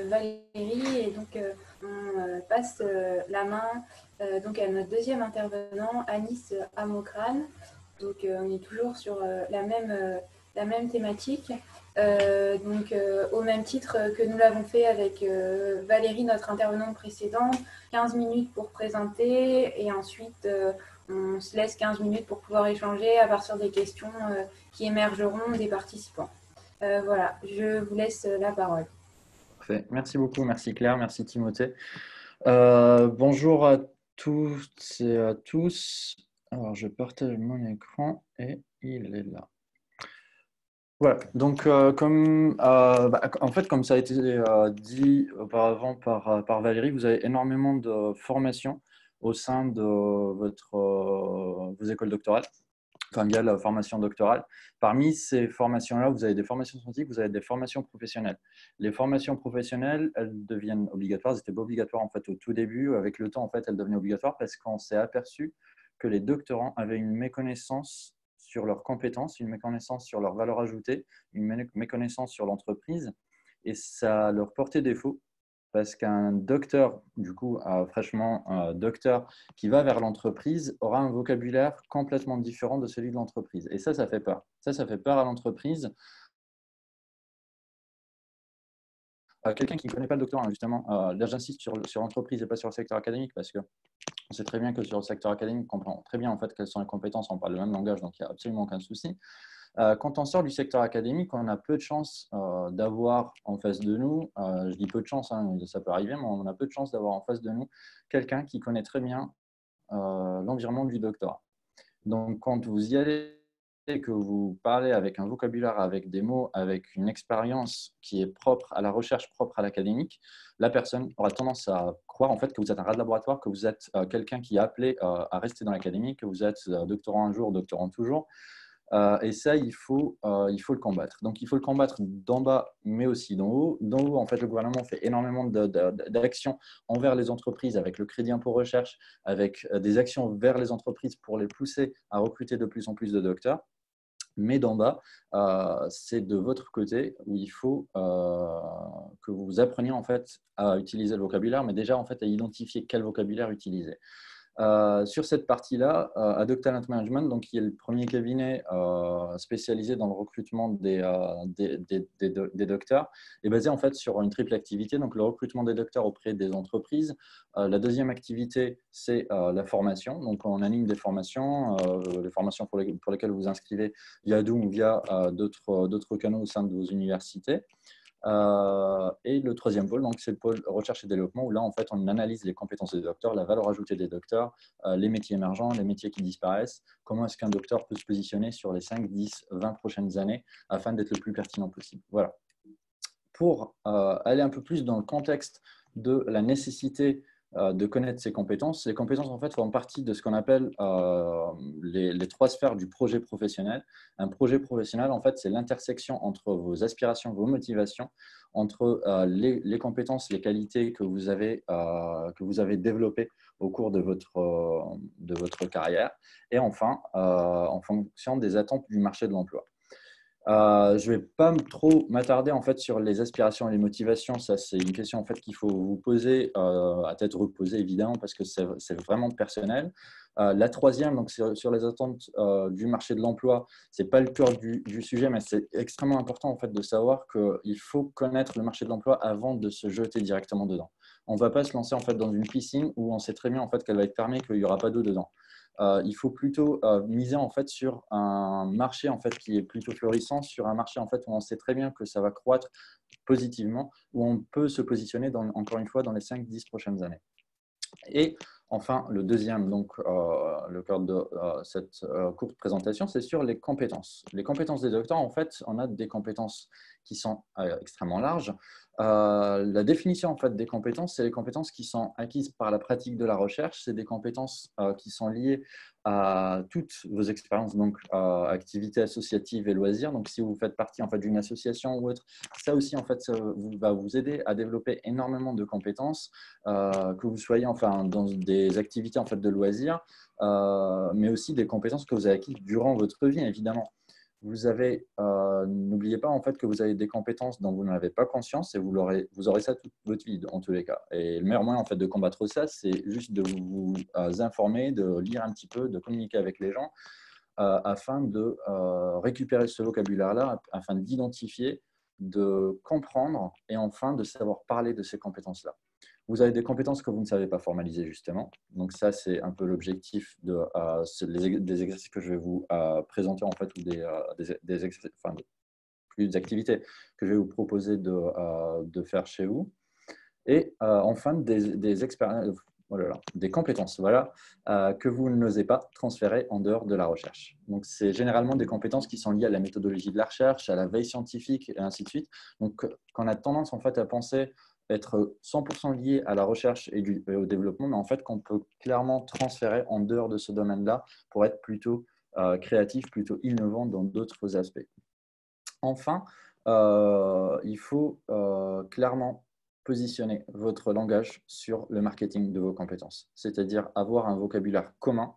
Valérie. Et donc, on passe la main donc à notre deuxième intervenant, Anis Amokrane. Donc, on est toujours sur la même thématique. Au même titre que nous l'avons fait avec Valérie, notre intervenante précédente, 15 minutes pour présenter et ensuite on se laisse 15 minutes pour pouvoir échanger à partir des questions qui émergeront des participants. Voilà, je vous laisse la parole. Parfait. Merci beaucoup, merci Claire, merci Timothée. Bonjour à toutes et à tous. Alors, je partage mon écran et il est là. Voilà, donc en fait, comme ça a été dit auparavant par Valérie, vous avez énormément de formations au sein de vos écoles doctorales, enfin via la formation doctorale. Parmi ces formations-là, vous avez des formations scientifiques, vous avez des formations professionnelles. Les formations professionnelles, elles deviennent obligatoires. Elles n'étaient pas obligatoires en fait au tout début. Avec le temps, en fait, elles devenaient obligatoires parce qu'on s'est aperçu que les doctorants avaient une méconnaissance sur leurs compétences, une méconnaissance sur leur valeur ajoutée, une méconnaissance sur l'entreprise, et ça leur portait défaut parce qu'un docteur, du coup, fraîchement docteur, qui va vers l'entreprise aura un vocabulaire complètement différent de celui de l'entreprise. Et ça fait peur. Ça fait peur à l'entreprise. Quelqu'un qui ne connaît pas le doctorat, justement, là j'insiste sur l'entreprise et pas sur le secteur académique parce que on sait très bien que sur le secteur académique, on comprend très bien en fait quelles sont les compétences, on parle le même langage, donc il n'y a absolument aucun souci. Quand on sort du secteur académique, on a peu de chance d'avoir en face de nous, je dis peu de chance, hein, ça peut arriver, mais on a peu de chance d'avoir en face de nous quelqu'un qui connaît très bien l'environnement du doctorat. Donc, quand vous y allez et que vous parlez avec un vocabulaire, avec des mots, avec une expérience qui est propre à la recherche, propre à l'académique, la personne aura tendance à croire en fait que vous êtes un rat de laboratoire, que vous êtes quelqu'un qui est appelé à rester dans l'académique, que vous êtes doctorant un jour, doctorant toujours. Et ça, il faut le combattre. Donc, il faut le combattre d'en bas, mais aussi d'en haut. D'en haut, en fait, le gouvernement fait énormément d'actions envers les entreprises avec le crédit impôt recherche, avec des actions vers les entreprises pour les pousser à recruter de plus en plus de docteurs. Mais d'en bas, c'est de votre côté où il faut que vous appreniez en fait à utiliser le vocabulaire, mais déjà en fait à identifier quel vocabulaire utiliser. Sur cette partie-là, Adoc Talent Management, donc, qui est le premier cabinet spécialisé dans le recrutement des docteurs, est basé en fait sur une triple activité, donc le recrutement des docteurs auprès des entreprises. La deuxième activité, c'est la formation. Donc, on anime des formations, les formations pour lesquelles vous vous inscrivez via Doom ou via d'autres canaux au sein de vos universités. Et le troisième pôle, c'est le pôle recherche et développement, où là, en fait, on analyse les compétences des docteurs, la valeur ajoutée des docteurs, les métiers émergents, les métiers qui disparaissent, comment est-ce qu'un docteur peut se positionner sur les 5, 10, 20 prochaines années afin d'être le plus pertinent possible. Voilà. Pour aller un peu plus dans le contexte de la nécessité de connaître ces compétences. Les compétences, en fait, font partie de ce qu'on appelle les trois sphères du projet professionnel. Un projet professionnel, en fait, c'est l'intersection entre vos aspirations, vos motivations, entre les compétences, les qualités que vous avez développées au cours de votre carrière, et enfin, en fonction des attentes du marché de l'emploi. Je ne vais pas trop m'attarder en fait sur les aspirations et les motivations. Ça, c'est une question en fait qu'il faut vous poser à tête reposée évidemment parce que c'est vraiment personnel. La troisième, donc sur les attentes du marché de l'emploi, c'est pas le cœur du sujet, mais c'est extrêmement important en fait de savoir qu'il faut connaître le marché de l'emploi avant de se jeter directement dedans. On ne va pas se lancer en fait dans une piscine où on sait très bien en fait qu'elle va être fermée, qu'il n'y aura pas d'eau dedans. Il faut plutôt miser en fait sur un marché en fait qui est plutôt florissant, sur un marché en fait où on sait très bien que ça va croître positivement, où on peut se positionner encore une fois dans les 5-10 prochaines années. Et enfin, le deuxième, donc le cœur de cette courte présentation, c'est sur les compétences. Les compétences des docteurs, en fait, on a des compétences qui sont extrêmement larges. La définition en fait des compétences, c'est les compétences qui sont acquises par la pratique de la recherche. C'est des compétences qui sont liées à toutes vos expériences, donc activités associatives et loisirs. Donc, si vous faites partie en fait, d'une association ou autre, ça aussi en fait, ça va vous aider à développer énormément de compétences, que vous soyez enfin, dans des activités en fait, de loisirs, mais aussi des compétences que vous avez acquises durant votre vie, évidemment. Vous avez, n'oubliez pas en fait que vous avez des compétences dont vous n'avez pas conscience et vous aurez ça toute votre vie en tous les cas. Et le meilleur moyen en fait de combattre ça, c'est juste de vous informer, de lire un petit peu, de communiquer avec les gens afin de récupérer ce vocabulaire-là, afin d'identifier, de comprendre et enfin de savoir parler de ces compétences-là. Vous avez des compétences que vous ne savez pas formaliser justement. Donc ça, c'est un peu l'objectif des exercices que je vais vous présenter en fait, ou des exercices, enfin, plus des activités que je vais vous proposer de faire chez vous. Et enfin, des expériences, voilà, des compétences voilà, que vous n'osez pas transférer en dehors de la recherche. Donc, c'est généralement des compétences qui sont liées à la méthodologie de la recherche, à la veille scientifique et ainsi de suite. Donc, qu'on a tendance en fait, à penser être 100% lié à la recherche et au développement, mais en fait qu'on peut clairement transférer en dehors de ce domaine-là pour être plutôt créatif, plutôt innovant dans d'autres aspects. Enfin, il faut clairement positionner votre langage sur le marketing de vos compétences, c'est-à-dire avoir un vocabulaire commun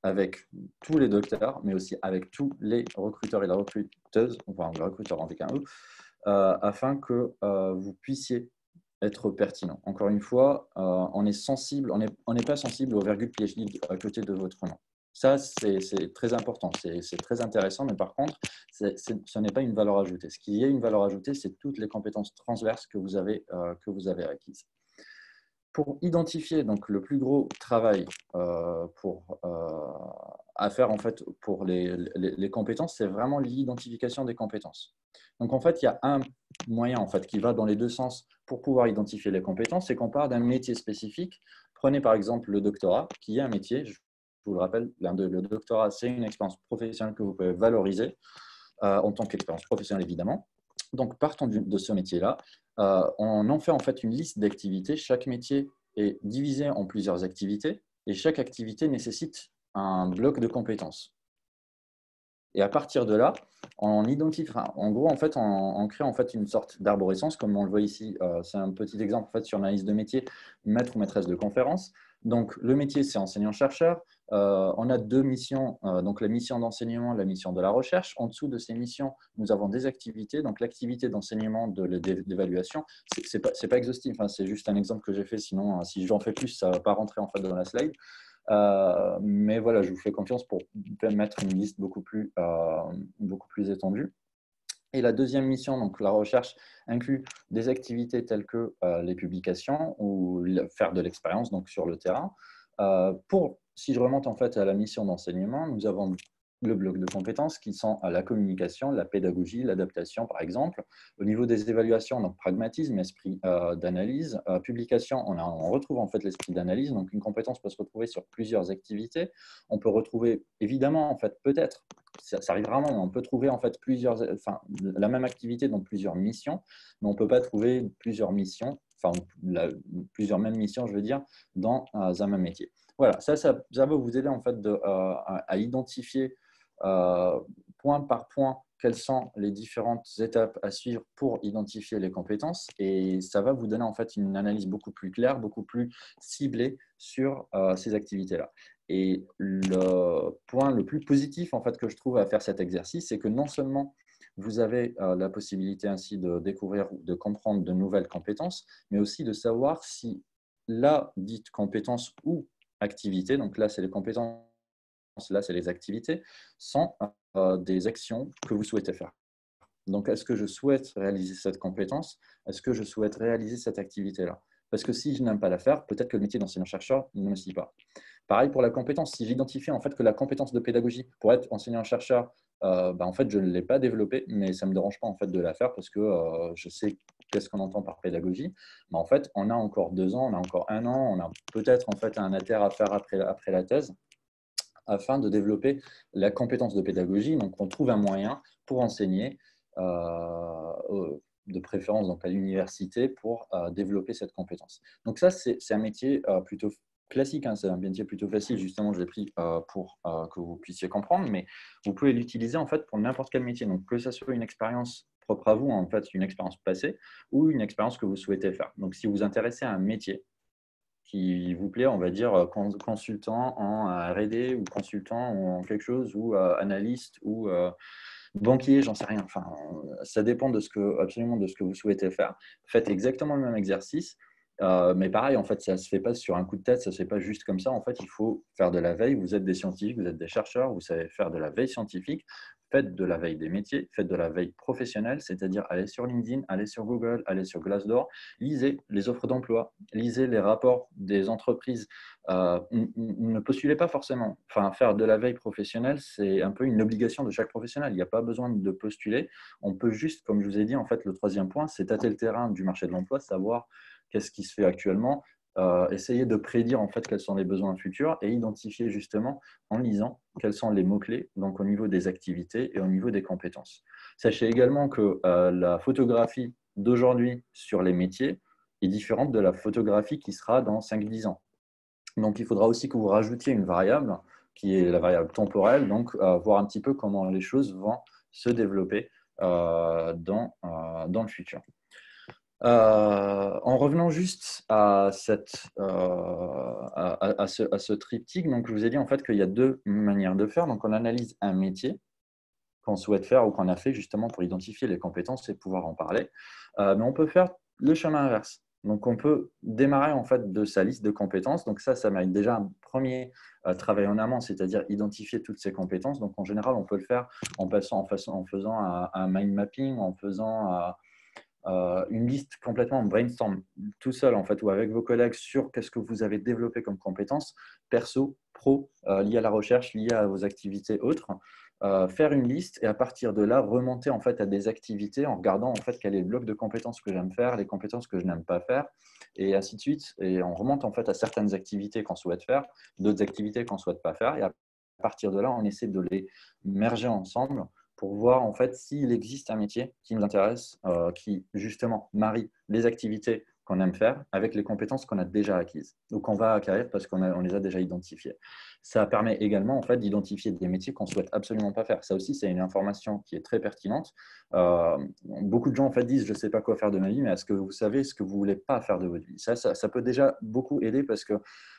avec tous les docteurs, mais aussi avec tous les recruteurs et les recruteuses, enfin les recruteurs avec un E, afin que vous puissiez être pertinent. Encore une fois, on est sensible, on n'est pas sensible au virgule PhD à côté de votre nom. Ça, c'est très important, c'est très intéressant, mais par contre, ce n'est pas une valeur ajoutée. Ce qui est une valeur ajoutée, c'est toutes les compétences transverses que vous avez acquises. Pour identifier donc, le plus gros travail à faire en fait, pour les compétences, c'est vraiment l'identification des compétences. Donc, en fait, il y a un moyen en fait, qui va dans les deux sens pour pouvoir identifier les compétences, c'est qu'on part d'un métier spécifique. Prenez par exemple le doctorat, qui est un métier, je vous le rappelle, le doctorat, c'est une expérience professionnelle que vous pouvez valoriser en tant qu'expérience professionnelle, évidemment. Donc, partons de ce métier-là. On en fait en fait une liste d'activités. Chaque métier est divisé en plusieurs activités et chaque activité nécessite un bloc de compétences. Et à partir de là, on identifie, en gros, en fait, on crée en fait une sorte d'arborescence, comme on le voit ici. C'est un petit exemple en fait, sur l'analyse de métier, maître ou maîtresse de conférence. Donc, le métier, c'est enseignant-chercheur. On a deux missions, donc la mission d'enseignement, la mission de la recherche. En dessous de ces missions, nous avons des activités. Donc, l'activité d'enseignement, d'évaluation, ce n'est pas exhaustif, hein, c'est juste un exemple que j'ai fait. Sinon, si j'en fais plus, ça ne va pas rentrer en fait, dans la slide. Mais voilà, je vous fais confiance pour mettre une liste beaucoup plus étendue. Et la deuxième mission, donc la recherche, inclut des activités telles que les publications ou faire de l'expérience donc sur le terrain. Si je remonte en fait à la mission d'enseignement, nous avons le bloc de compétences qui sont à la communication, la pédagogie, l'adaptation par exemple. Au niveau des évaluations, donc pragmatisme, esprit d'analyse. Publication, on retrouve en fait l'esprit d'analyse. Donc une compétence peut se retrouver sur plusieurs activités. On peut retrouver évidemment en fait peut-être, ça arrive rarement, mais on peut trouver en fait la même activité dans plusieurs missions, mais on ne peut pas trouver plusieurs missions, plusieurs mêmes missions, je veux dire, dans un même métier. Voilà, ça va vous aider en fait à identifier point par point quelles sont les différentes étapes à suivre pour identifier les compétences et ça va vous donner en fait une analyse beaucoup plus claire, beaucoup plus ciblée sur ces activités-là. Et le point le plus positif en fait, que je trouve à faire cet exercice, c'est que non seulement vous avez la possibilité ainsi de découvrir, de comprendre de nouvelles compétences, mais aussi de savoir si la dite compétence ou activité, donc là c'est les compétences, là c'est les activités, sont des actions que vous souhaitez faire. Donc est-ce que je souhaite réaliser cette compétence? Est-ce que je souhaite réaliser cette activité-là? Parce que si je n'aime pas la faire, peut-être que le métier d'enseignant-chercheur ne me suit pas. Pareil pour la compétence. Si j'identifie en fait que la compétence de pédagogie pour être enseignant-chercheur, en fait, je ne l'ai pas développée, mais ça ne me dérange pas en fait, de la faire parce que je sais qu'est-ce qu'on entend par pédagogie. Mais en fait, on a encore 2 ans, on a encore 1 an, on a peut-être en fait un ATER à faire après la thèse afin de développer la compétence de pédagogie. Donc, on trouve un moyen pour enseigner de préférence donc à l'université pour développer cette compétence. Donc ça, c'est un métier plutôt classique, hein, c'est un métier plutôt facile, justement, je l'ai pris pour que vous puissiez comprendre, mais vous pouvez l'utiliser en fait pour n'importe quel métier. Donc, que ce soit une expérience propre à vous, en fait, une expérience passée ou une expérience que vous souhaitez faire. Donc, si vous vous intéressez à un métier qui vous plaît, on va dire consultant en R&D ou consultant en quelque chose ou analyste ou banquier, j'en sais rien. Enfin, ça dépend absolument de ce que vous souhaitez faire. Faites exactement le même exercice. Mais pareil, en fait, ça ne se fait pas sur un coup de tête, ça ne se fait pas juste comme ça. En fait, il faut faire de la veille. Vous êtes des scientifiques, vous êtes des chercheurs, vous savez faire de la veille scientifique. Faites de la veille des métiers, faites de la veille professionnelle, c'est-à-dire allez sur LinkedIn, allez sur Google, allez sur Glassdoor, lisez les offres d'emploi, lisez les rapports des entreprises. Ne postulez pas forcément. Enfin, faire de la veille professionnelle, c'est un peu une obligation de chaque professionnel. Il n'y a pas besoin de postuler. On peut juste, comme je vous ai dit, en fait, le troisième point, c'est tâter le terrain du marché de l'emploi, savoir qu'est-ce qui se fait actuellement, essayer de prédire en fait quels sont les besoins futurs et identifier justement en lisant quels sont les mots-clés donc au niveau des activités et au niveau des compétences. Sachez également que la photographie d'aujourd'hui sur les métiers est différente de la photographie qui sera dans 5-10 ans. Donc, il faudra aussi que vous rajoutiez une variable qui est la variable temporelle, donc voir un petit peu comment les choses vont se développer dans le futur. En revenant juste à ce triptyque, donc je vous ai dit en fait qu'il y a deux manières de faire. Donc, on analyse un métier qu'on souhaite faire ou qu'on a fait justement pour identifier les compétences et pouvoir en parler. Mais on peut faire le chemin inverse. Donc, on peut démarrer en fait de sa liste de compétences. Donc, ça mérite déjà un premier travail en amont, c'est-à-dire identifier toutes ces compétences. Donc, en général, on peut le faire en faisant un mind mapping, en faisant une liste complètement brainstorm tout seul en fait ou avec vos collègues sur qu'est-ce que vous avez développé comme compétences perso, pro, liées à la recherche, liées à vos activités autres. Faire une liste et à partir de là remonter en fait à des activités en regardant en fait quel est le bloc de compétences que j'aime faire, les compétences que je n'aime pas faire et ainsi de suite. Et on remonte en fait à certaines activités qu'on souhaite faire, d'autres activités qu'on ne souhaite pas faire et à partir de là on essaie de les merger ensemble pour voir en fait s'il existe un métier qui nous intéresse, qui justement marie les activités qu'on aime faire avec les compétences qu'on a déjà acquises ou qu'on va acquérir parce qu'on les a déjà identifiées. Ça permet également en fait d'identifier des métiers qu'on ne souhaite absolument pas faire. Ça aussi, c'est une information qui est très pertinente. Beaucoup de gens en fait disent je ne sais pas quoi faire de ma vie, mais est-ce que vous savez ce que vous ne voulez pas faire de votre vie? Ça peut déjà beaucoup aider parce que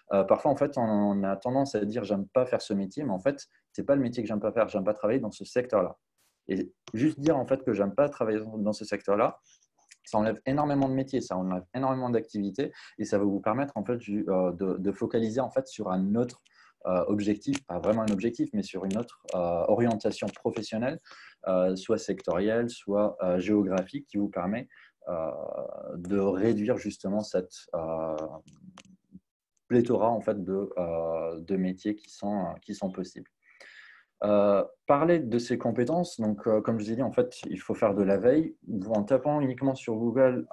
parfois en fait on a tendance à dire j'aime pas faire ce métier, mais en fait ce n'est pas le métier que j'aime pas faire, j'aime pas travailler dans ce secteur-là. Et juste dire en fait que j'aime pas travailler dans ce secteur-là, ça enlève énormément de métiers, ça enlève énormément d'activités et ça va vous permettre en fait de focaliser en fait sur un autre objectif, pas vraiment un objectif, mais sur une autre orientation professionnelle, soit sectorielle, soit géographique, qui vous permet de réduire justement cette pléthora en fait de métiers qui sont possibles. Parler de ces compétences, donc comme je vous ai dit, en fait, il faut faire de la veille. En tapant uniquement sur Google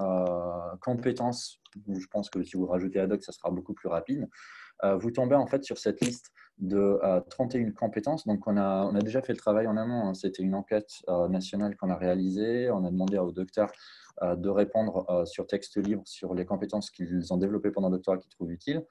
compétences, je pense que si vous rajoutez ad hoc, ça sera beaucoup plus rapide. Vous tombez en fait sur cette liste de 31 compétences. Donc, on a déjà fait le travail en amont. Hein. C'était une enquête nationale qu'on a réalisée. On a demandé aux docteurs de répondre sur texte libre sur les compétences qu'ils ont développées pendant le doctorat qu'ils trouvent utiles.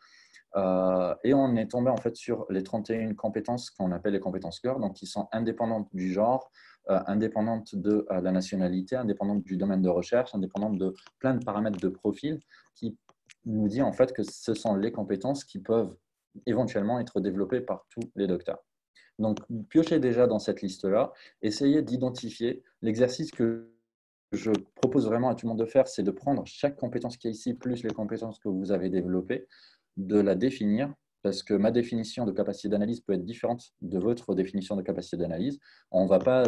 Et on est tombé en fait sur les 31 compétences qu'on appelle les compétences cœur, donc qui sont indépendantes du genre, indépendantes de la nationalité, indépendantes du domaine de recherche, indépendantes de plein de paramètres de profil qui nous dit en fait que ce sont les compétences qui peuvent éventuellement être développées par tous les docteurs. Donc, piochez déjà dans cette liste-là, essayez d'identifier l'exercice que je propose vraiment à tout le monde de faire, c'est de prendre chaque compétence qui est ici, plus les compétences que vous avez développées, de la définir, parce que ma définition de capacité d'analyse peut être différente de votre définition de capacité d'analyse. On ne va pas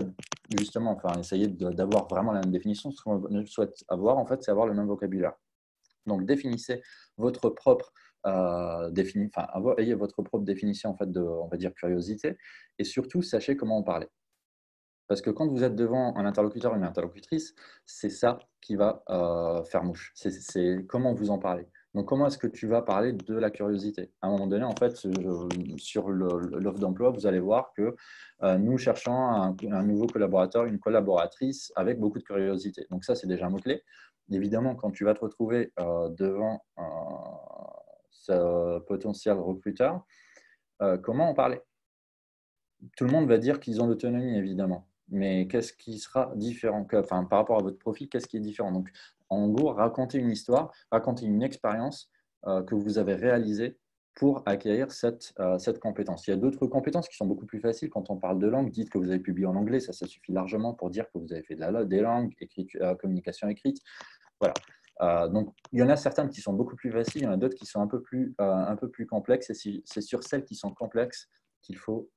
justement essayer d'avoir vraiment la même définition. Ce qu'on souhaite avoir, en fait, c'est avoir le même vocabulaire. Donc, définissez votre propre ayez votre propre définition en fait, de, on va dire, curiosité, et surtout, sachez comment en parler. Parce que quand vous êtes devant un interlocuteur ou une interlocutrice, c'est ça qui va faire mouche. C'est comment vous en parlez. Donc, comment est-ce que tu vas parler de la curiosité? À un moment donné, en fait, sur l'offre d'emploi, vous allez voir que nous cherchons un nouveau collaborateur, une collaboratrice avec beaucoup de curiosité. Donc, ça, c'est déjà un mot-clé. Évidemment, quand tu vas te retrouver devant ce potentiel recruteur, comment en parler? Tout le monde va dire qu'ils ont l'autonomie, évidemment. Mais qu'est-ce qui sera différent enfin, par rapport à votre profil, qu'est-ce qui est différent? Donc, en gros, raconter une histoire, raconter une expérience que vous avez réalisée pour acquérir cette compétence. Il y a d'autres compétences qui sont beaucoup plus faciles. Quand on parle de langue, dites que vous avez publié en anglais, ça suffit largement pour dire que vous avez fait des langues, communication écrite. Voilà. Donc, il y en a certaines qui sont beaucoup plus faciles, il y en a d'autres qui sont un peu plus complexes, et c'est sur celles qui sont complexes qu'il faut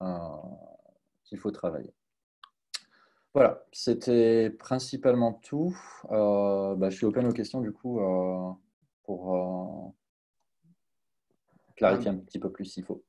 travailler. Voilà, c'était principalement tout. Je suis open aux questions du coup pour clarifier un petit peu plus s'il faut.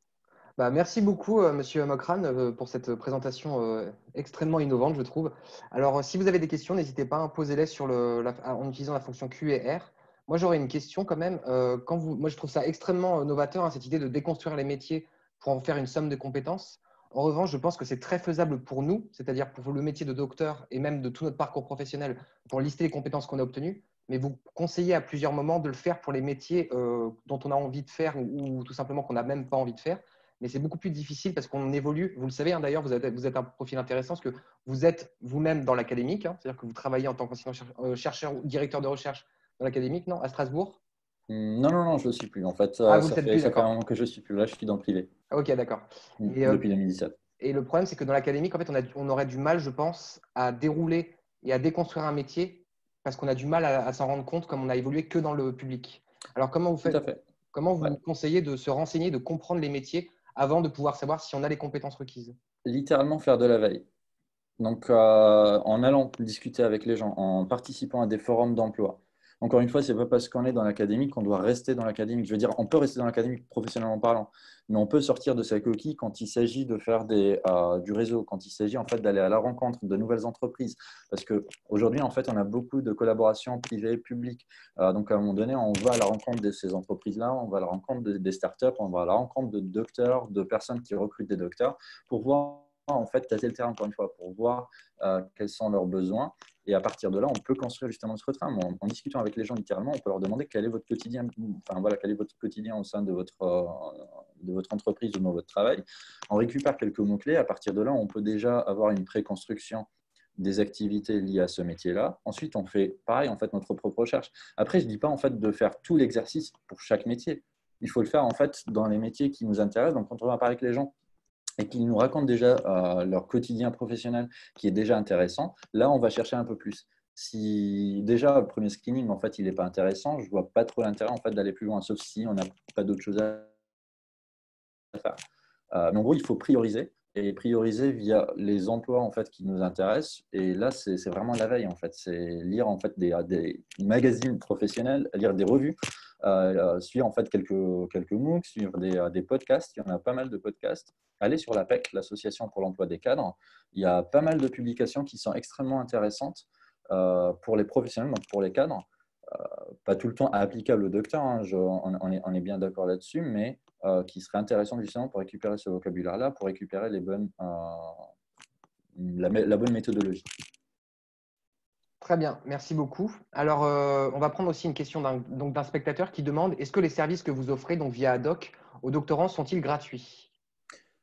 Merci beaucoup, Monsieur Mokran, pour cette présentation extrêmement innovante, je trouve. Alors, si vous avez des questions, n'hésitez pas à poser-les en utilisant la fonction Q et R. Moi, j'aurais une question quand même. Moi, je trouve ça extrêmement novateur, hein, cette idée de déconstruire les métiers pour en faire une somme de compétences. En revanche, je pense que c'est très faisable pour nous, c'est-à-dire pour le métier de docteur et même de tout notre parcours professionnel, pour lister les compétences qu'on a obtenues. Mais vous conseillez à plusieurs moments de le faire pour les métiers dont on a envie de faire ou tout simplement qu'on n'a même pas envie de faire. Mais c'est beaucoup plus difficile parce qu'on évolue. Vous le savez, hein, d'ailleurs, vous êtes un profil intéressant parce que vous êtes vous-même dans l'académique, hein, c'est-à-dire que vous travaillez en tant qu'enseignant-chercheur ou directeur de recherche dans l'académique, non, à Strasbourg? Non, je ne le suis plus. En fait, Ah, vous ne ça le faites plus, fait un d'accord. moment que je ne suis plus là, je suis dans le privé Ah, ok, d'accord. depuis 2017. Et le problème, c'est que dans l'académique, en fait, on aurait du mal, je pense, à dérouler et à déconstruire un métier parce qu'on a du mal à s'en rendre compte comme on a évolué que dans le public. Alors, comment vous Tout à faites, fait. comment Ouais. vous conseillez de se renseigner, de comprendre les métiers avant de pouvoir savoir si on a les compétences requises? Littéralement faire de la veille. Donc, en allant discuter avec les gens, en participant à des forums d'emploi. Encore une fois, ce n'est pas parce qu'on est dans l'académique qu'on doit rester dans l'académique. Je veux dire, on peut rester dans l'académique professionnellement parlant, mais on peut sortir de sa coquille quand il s'agit de faire du réseau, quand il s'agit en fait d'aller à la rencontre de nouvelles entreprises. Parce qu'aujourd'hui, en fait, on a beaucoup de collaborations privées, publiques. Donc, à un moment donné, on va à la rencontre de ces entreprises-là, on va à la rencontre des startups, on va à la rencontre de docteurs, de personnes qui recrutent des docteurs pour voir en fait tâter le terrain encore une fois pour voir quels sont leurs besoins et à partir de là on peut construire justement notre trame en discutant avec les gens littéralement on peut leur demander quel est votre quotidien, enfin voilà, quel est votre quotidien au sein de votre entreprise ou dans votre travail. On récupère quelques mots-clés, à partir de là on peut déjà avoir une préconstruction des activités liées à ce métier-là. Ensuite, on fait pareil, en fait, notre propre recherche. Après, je ne dis pas en fait de faire tout l'exercice pour chaque métier. Il faut le faire en fait dans les métiers qui nous intéressent. Donc, quand on va parler avec les gens et qu'ils nous racontent déjà leur quotidien professionnel qui est déjà intéressant, là, on va chercher un peu plus. Si déjà le premier screening, en fait, il n'est pas intéressant, je ne vois pas trop l'intérêt en fait, d'aller plus loin, sauf si on n'a pas d'autre chose à faire. Mais en gros, il faut prioriser et prioriser via les emplois en fait, qui nous intéressent. Et là, c'est vraiment la veille. En fait. C'est lire en fait, des magazines professionnels, lire des revues, suivre en fait, quelques MOOC, suivre des podcasts. Il y en a pas mal de podcasts. Aller sur l'APEC, l'Association pour l'emploi des cadres. Il y a pas mal de publications qui sont extrêmement intéressantes pour les professionnels, donc pour les cadres. Pas tout le temps applicable aux docteurs, hein, on est bien d'accord là-dessus, mais qui serait intéressant justement pour récupérer ce vocabulaire-là, pour récupérer la bonne méthodologie. Très bien, merci beaucoup. Alors, on va prendre aussi une question d'un spectateur qui demande, est-ce que les services que vous offrez donc via Adoc aux doctorants sont-ils gratuits?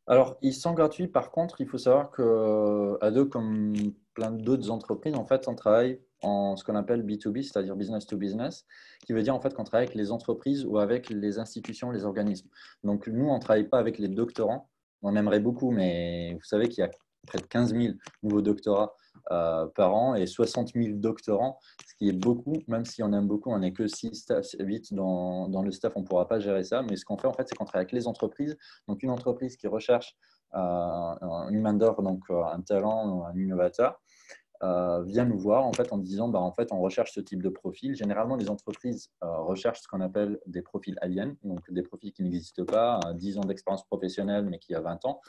Alors, ils sont gratuits. Par contre, il faut savoir que Adoc, comme plein d'autres entreprises, en fait, on travaille en ce qu'on appelle B2B, c'est-à-dire business to business, qui veut dire en fait qu'on travaille avec les entreprises ou avec les institutions, les organismes. Donc, nous, on ne travaille pas avec les doctorants. On aimerait beaucoup, mais vous savez qu'il y a près de 15 000 nouveaux doctorats par an et 60 000 doctorants, ce qui est beaucoup, même si on aime beaucoup, on n'est que 8 dans le staff, on ne pourra pas gérer ça. Mais ce qu'on fait, en fait, c'est qu'on travaille avec les entreprises. Donc, une entreprise qui recherche une main-d'œuvre, donc un talent, un innovateur, vient nous voir en fait en disant en fait on recherche ce type de profil. Généralement les entreprises recherchent ce qu'on appelle des profils aliens, donc des profils qui n'existent pas, 10 ans d'expérience professionnelle mais qui a 20 ans,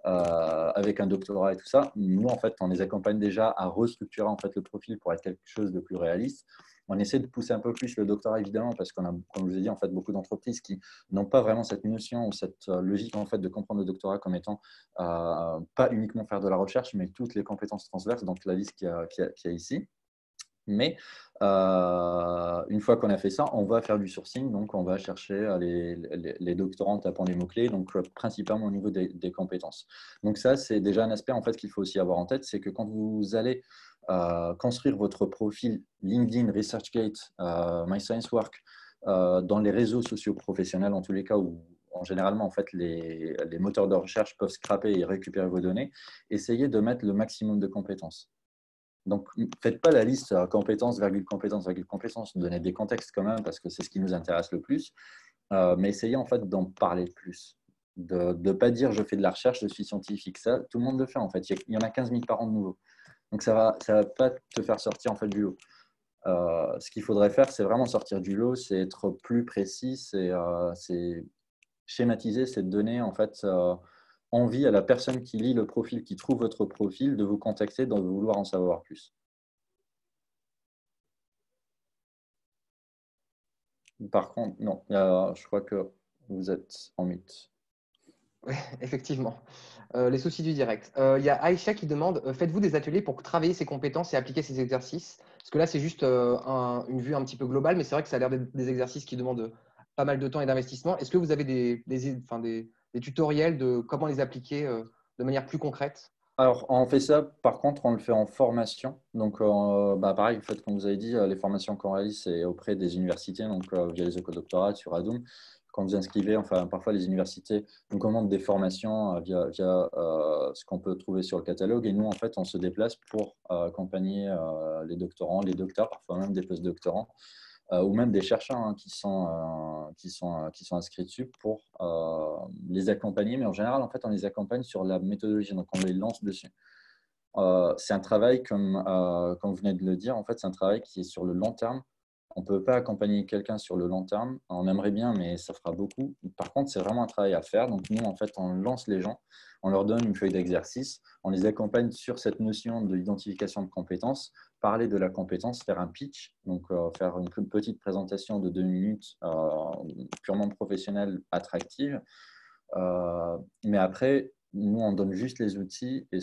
avec un doctorat et tout ça. Nous en fait on les accompagne déjà à restructurer en fait le profil pour être quelque chose de plus réaliste. On essaie de pousser un peu plus le doctorat évidemment parce qu'on a, comme je vous ai dit, en fait beaucoup d'entreprises qui n'ont pas vraiment cette notion ou cette logique en fait de comprendre le doctorat comme étant pas uniquement faire de la recherche mais toutes les compétences transverses, donc la liste qu'il y a ici. Mais une fois qu'on a fait ça, on va faire du sourcing, donc on va chercher les doctorants en tapant les mots-clés, donc principalement au niveau des compétences. Donc ça, c'est déjà un aspect en fait, qu'il faut aussi avoir en tête, c'est que quand vous allez construire votre profil LinkedIn, ResearchGate, MyScienceWork, dans les réseaux sociaux professionnels, en tous les cas, où généralement en fait, les moteurs de recherche peuvent scraper et récupérer vos données, essayez de mettre le maximum de compétences. Donc, ne faites pas la liste compétences, virgule compétences, virgule compétences. Donnez des contextes quand même parce que c'est ce qui nous intéresse le plus. Mais essayez en fait d'en parler plus. De ne pas dire je fais de la recherche, je suis scientifique. Ça, tout le monde le fait en fait. Il y en a 15 000 par an de nouveaux. Donc, ça va pas te faire sortir en fait du lot. Ce qu'il faudrait faire, c'est vraiment sortir du lot, c'est être plus précis, c'est schématiser, c'est donner en fait envie à la personne qui lit le profil, qui trouve votre profil, de vous contacter, de vouloir en savoir plus. Par contre, non, je crois que vous êtes en mute. Oui, effectivement. Les soucis du direct. Il y a Aïcha qui demande, faites-vous des ateliers pour travailler ses compétences et appliquer ces exercices? Parce que là, c'est juste une vue un petit peu globale, mais c'est vrai que ça a l'air d'être des exercices qui demandent pas mal de temps et d'investissement. Est-ce que vous avez des tutoriels de comment les appliquer de manière plus concrète? Alors, on fait ça, par contre, on le fait en formation. Donc, pareil, en fait, comme vous avez dit, les formations qu'on réalise, c'est auprès des universités, donc via les écoles doctorales sur Adoum. Quand vous inscrivez, enfin, parfois les universités nous commandent des formations via ce qu'on peut trouver sur le catalogue. Et nous, en fait, on se déplace pour accompagner les doctorants, les docteurs, parfois même des post-doctorants, ou même des chercheurs qui sont inscrits dessus pour les accompagner. Mais en général, en fait, on les accompagne sur la méthodologie, donc on les lance dessus. C'est un travail, comme vous venez de le dire, en fait, c'est un travail qui est sur le long terme. On ne peut pas accompagner quelqu'un sur le long terme. On aimerait bien, mais ça fera beaucoup. Par contre, c'est vraiment un travail à faire. Donc, nous, en fait, on lance les gens, on leur donne une feuille d'exercice, on les accompagne sur cette notion d'identification de compétences, parler de la compétence, faire un pitch, donc faire une petite présentation de 2 minutes purement professionnelle, attractive. Mais après, nous, on donne juste les outils et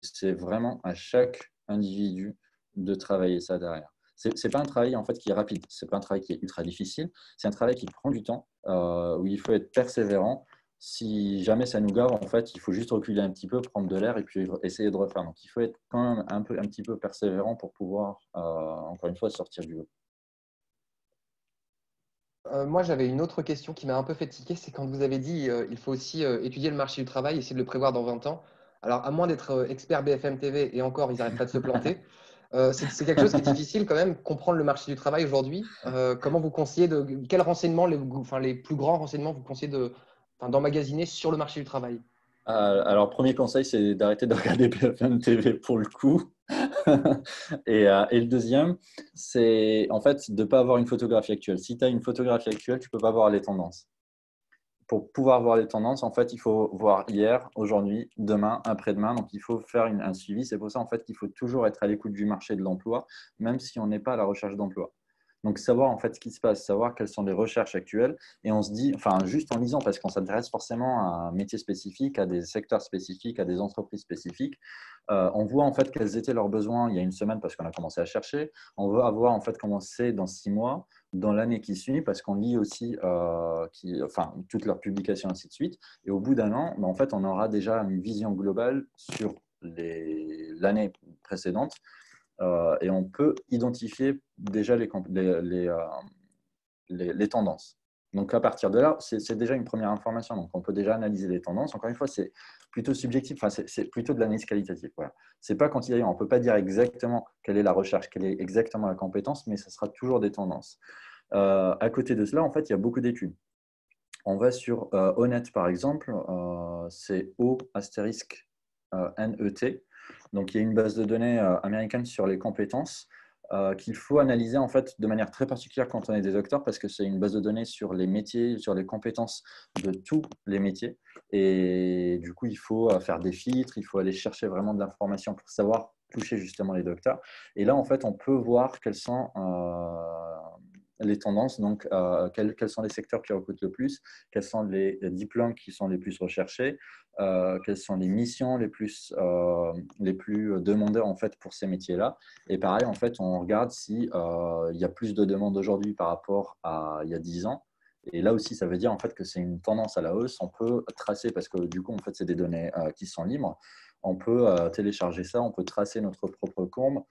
c'est vraiment à chaque individu de travailler ça derrière. Ce n'est pas un travail en fait, qui est rapide, ce n'est pas un travail qui est ultra difficile, c'est un travail qui prend du temps, où il faut être persévérant. Si jamais ça nous gave, en fait, il faut juste reculer un petit peu, prendre de l'air et puis essayer de refaire. Donc, il faut être quand même un petit peu persévérant pour pouvoir, encore une fois, sortir du lot. Moi, j'avais une autre question qui m'a un peu fait tiquer, c'est quand vous avez dit il faut aussi étudier le marché du travail, essayer de le prévoir dans 20 ans. Alors, à moins d'être expert BFM TV, et encore, ils n'arrêtent pas de se planter, c'est quelque chose qui est difficile quand même, comprendre le marché du travail aujourd'hui. Comment vous conseillez quels renseignements, les plus grands renseignements vous conseillez d'emmagasiner sur le marché du travail? Alors, premier conseil, c'est d'arrêter de regarder BFM TV pour le coup. Et le deuxième, c'est en fait de ne pas avoir une photographie actuelle. Si tu as une photographie actuelle, tu ne peux pas voir les tendances. Pour pouvoir voir les tendances, en fait, il faut voir hier, aujourd'hui, demain, après-demain. Donc, il faut faire un suivi. C'est pour ça en fait, qu'il faut toujours être à l'écoute du marché de l'emploi, même si on n'est pas à la recherche d'emploi. Donc, savoir en fait ce qui se passe, savoir quelles sont les recherches actuelles. Et on se dit, enfin, juste en lisant, parce qu'on s'intéresse forcément à un métier spécifique, à des secteurs spécifiques, à des entreprises spécifiques. On voit en fait quels étaient leurs besoins il y a une semaine parce qu'on a commencé à chercher. On veut avoir en fait comment c'est dans 6 mois, dans l'année qui suit, parce qu'on lit aussi toutes leurs publications, ainsi de suite. Et au bout d'un an, en fait, on aura déjà une vision globale sur l'année précédente. Et on peut identifier déjà les tendances. Donc, à partir de là, c'est déjà une première information. Donc, on peut déjà analyser les tendances. Encore une fois, c'est plutôt subjectif. Enfin, c'est plutôt de l'analyse qualitative. Voilà. C'est pas quantitatif. On ne peut pas dire exactement quelle est la recherche, quelle est exactement la compétence, mais ce sera toujours des tendances. À côté de cela, en fait, il y a beaucoup d'études. On va sur Honnête, par exemple. C'est O*NET. Donc, il y a une base de données américaine sur les compétences qu'il faut analyser en fait de manière très particulière quand on est des docteurs parce que c'est une base de données sur les métiers, sur les compétences de tous les métiers. Et du coup, il faut faire des filtres, il faut aller chercher vraiment de l'information pour savoir toucher justement les docteurs. Et là, en fait, on peut voir quels sont les tendances, donc quels sont les secteurs qui recrutent le plus, quels sont les diplômes qui sont les plus recherchés, quelles sont les missions les plus demandées en fait pour ces métiers-là. Et pareil, en fait, on regarde si il y a plus de demandes aujourd'hui par rapport à il y a 10 ans. Et là aussi, ça veut dire en fait que c'est une tendance à la hausse. On peut tracer, parce que du coup, en fait, c'est des données qui sont libres. On peut télécharger ça, on peut tracer notre propre courbe.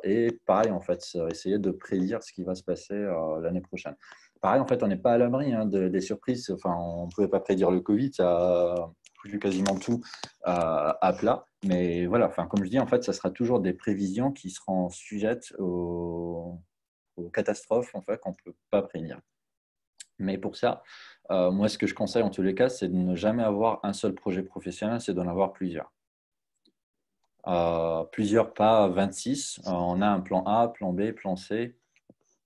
Et pareil, en fait, essayer de prédire ce qui va se passer l'année prochaine. Pareil, en fait, on n'est pas à l'abri des surprises. Enfin, on ne pouvait pas prédire le Covid, ça a foutu quasiment tout à plat. Mais voilà, enfin, comme je dis, en fait, ça sera toujours des prévisions qui seront sujettes aux catastrophes en fait, qu'on ne peut pas prédire. Mais pour ça, moi, ce que je conseille en tous les cas, c'est de ne jamais avoir un seul projet professionnel, c'est d'en avoir plusieurs. Plusieurs, pas 26. On a un plan A, plan B, plan C.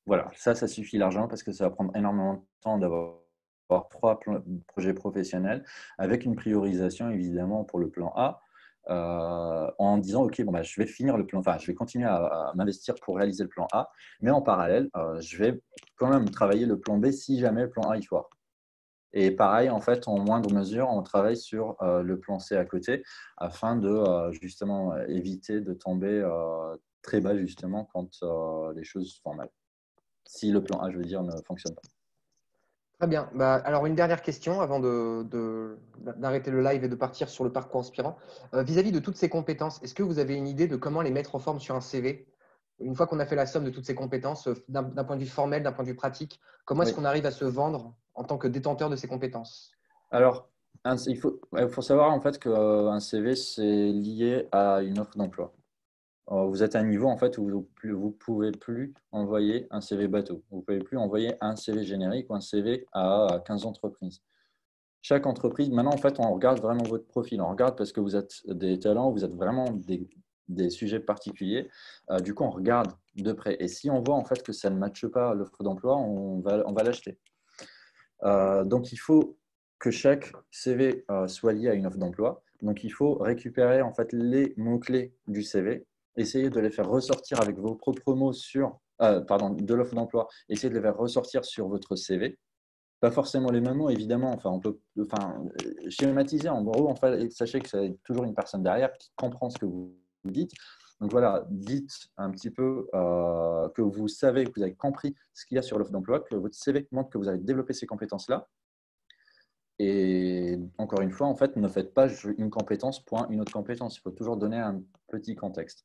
Voilà, ça suffit largement parce que ça va prendre énormément de temps d'avoir 3 projets professionnels avec une priorisation évidemment pour le plan A. En disant ok, bon, bah, je vais finir le plan, enfin, je vais continuer à m'investir pour réaliser le plan A, mais en parallèle, je vais quand même travailler le plan B si jamais le plan A il foire. Et pareil, en fait, en moindre mesure, on travaille sur le plan C à côté afin de justement éviter de tomber très bas justement quand les choses vont mal. Si le plan A, je veux dire, ne fonctionne pas. Très bien. Bah, alors, une dernière question avant d'arrêter le live et de partir sur le parcours inspirant. Vis-à-vis de toutes ces compétences, est-ce que vous avez une idée de comment les mettre en forme sur un CV? Une fois qu'on a fait la somme de toutes ces compétences, d'un point de vue formel, d'un point de vue pratique, comment est-ce qu'on arrive à se vendre en tant que détenteur de ces compétences? Alors, il faut savoir en fait qu'un CV, c'est lié à une offre d'emploi. Vous êtes à un niveau en fait où vous ne pouvez plus envoyer un CV bateau. Vous ne pouvez plus envoyer un CV générique ou un CV à 15 entreprises. Chaque entreprise, maintenant en fait, on regarde vraiment votre profil. On regarde parce que vous êtes des talents, vous êtes vraiment des sujets particuliers. Du coup, on regarde de près. Et si on voit en fait que ça ne matche pas l'offre d'emploi, on va l'acheter. Donc, il faut que chaque CV soit lié à une offre d'emploi. Donc, il faut récupérer en fait les mots-clés du CV, essayer de les faire ressortir avec vos propres mots de l'offre d'emploi, essayer de les faire ressortir sur votre CV. Pas forcément les mêmes mots, évidemment. Enfin, on peut schématiser. En gros, en fait, sachez que c'est toujours une personne derrière qui comprend ce que vous dites. Donc voilà, dites un petit peu que vous savez, que vous avez compris ce qu'il y a sur l'offre d'emploi, que votre CV montre que vous avez développé ces compétences-là. Et encore une fois, en fait, ne faites pas une compétence point une autre compétence. Il faut toujours donner un petit contexte.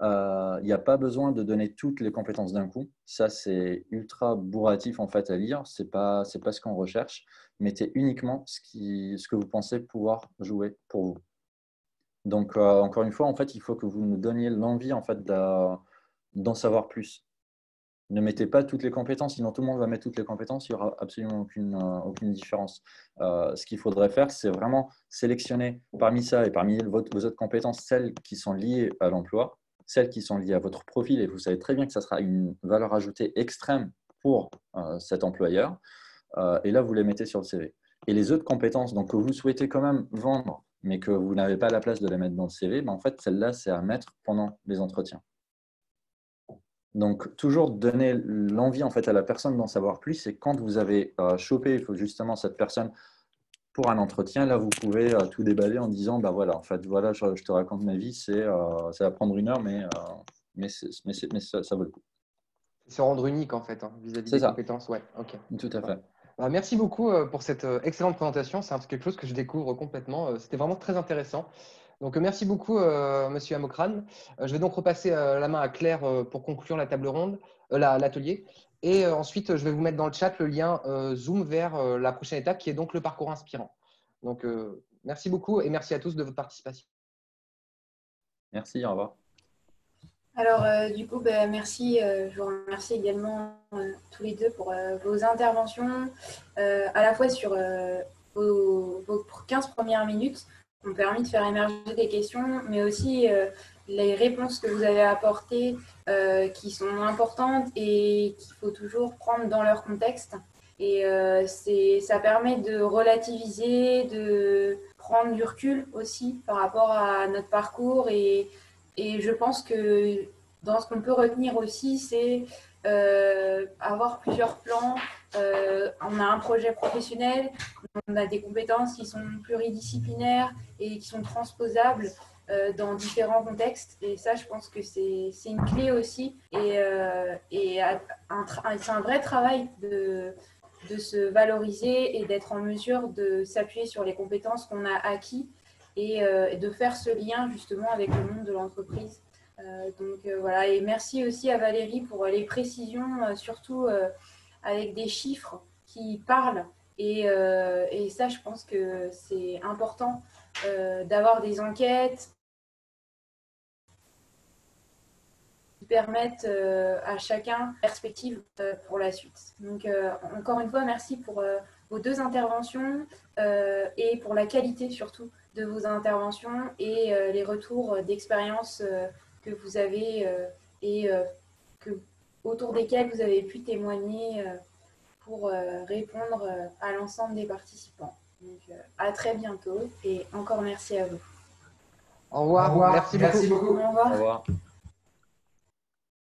Il n'y a pas besoin de donner toutes les compétences d'un coup. Ça, c'est ultra bourratif en fait à lire. C'est pas ce qu'on recherche. Mettez uniquement ce que vous pensez pouvoir jouer pour vous. Donc, encore une fois, en fait, il faut que vous nous donniez l'envie en fait d'en savoir plus. Ne mettez pas toutes les compétences, sinon tout le monde va mettre toutes les compétences, il n'y aura absolument aucune différence. Ce qu'il faudrait faire, c'est vraiment sélectionner parmi ça et parmi vos autres compétences, celles qui sont liées à l'emploi, celles qui sont liées à votre profil, et vous savez très bien que ça sera une valeur ajoutée extrême pour cet employeur, et là, vous les mettez sur le CV. Et les autres compétences donc, que vous souhaitez quand même vendre, mais que vous n'avez pas la place de les mettre dans le CV, ben, en fait, celle-là, c'est à mettre pendant les entretiens. Donc, toujours donner l'envie en fait, à la personne d'en savoir plus. Et quand vous avez chopé il faut justement cette personne pour un entretien, là, vous pouvez tout déballer en disant, bah voilà, en fait, voilà, je te raconte ma vie, ça va prendre 1 heure, mais ça vaut le coup. Se rendre unique en fait, hein, vis-à-vis des compétences. Ouais, ok. Tout à fait. Bah, merci beaucoup pour cette excellente présentation. C'est quelque chose que je découvre complètement. C'était vraiment très intéressant. Donc, merci beaucoup, Monsieur Amokran. Je vais donc repasser la main à Claire pour conclure la table ronde, l'atelier. Et ensuite, je vais vous mettre dans le chat le lien Zoom vers la prochaine étape qui est donc le parcours inspirant. Donc, merci beaucoup et merci à tous de votre participation. Merci, au revoir. Alors, du coup, merci. Je vous remercie également tous les deux pour vos interventions, à la fois sur vos 15 premières minutes qui ont permis de faire émerger des questions, mais aussi les réponses que vous avez apportées qui sont importantes et qu'il faut toujours prendre dans leur contexte. Et ça permet de relativiser, de prendre du recul aussi par rapport à notre parcours et je pense que dans ce qu'on peut retenir aussi, c'est avoir plusieurs plans. On a un projet professionnel, on a des compétences qui sont pluridisciplinaires et qui sont transposables dans différents contextes. Et ça, je pense que c'est une clé aussi. Et c'est un vrai travail de se valoriser et d'être en mesure de s'appuyer sur les compétences qu'on a acquis et de faire ce lien justement avec le monde de l'entreprise. Voilà, et merci aussi à Valérie pour les précisions, surtout avec des chiffres qui parlent. Et ça, je pense que c'est important d'avoir des enquêtes qui permettent à chacun perspective pour la suite. Donc, encore une fois, merci pour vos 2 interventions et pour la qualité surtout de vos interventions et les retours d'expérience que vous avez et autour desquels vous avez pu témoigner pour répondre à l'ensemble des participants. Donc, à très bientôt et encore merci à vous. Au revoir. Merci beaucoup. Au revoir. Au revoir.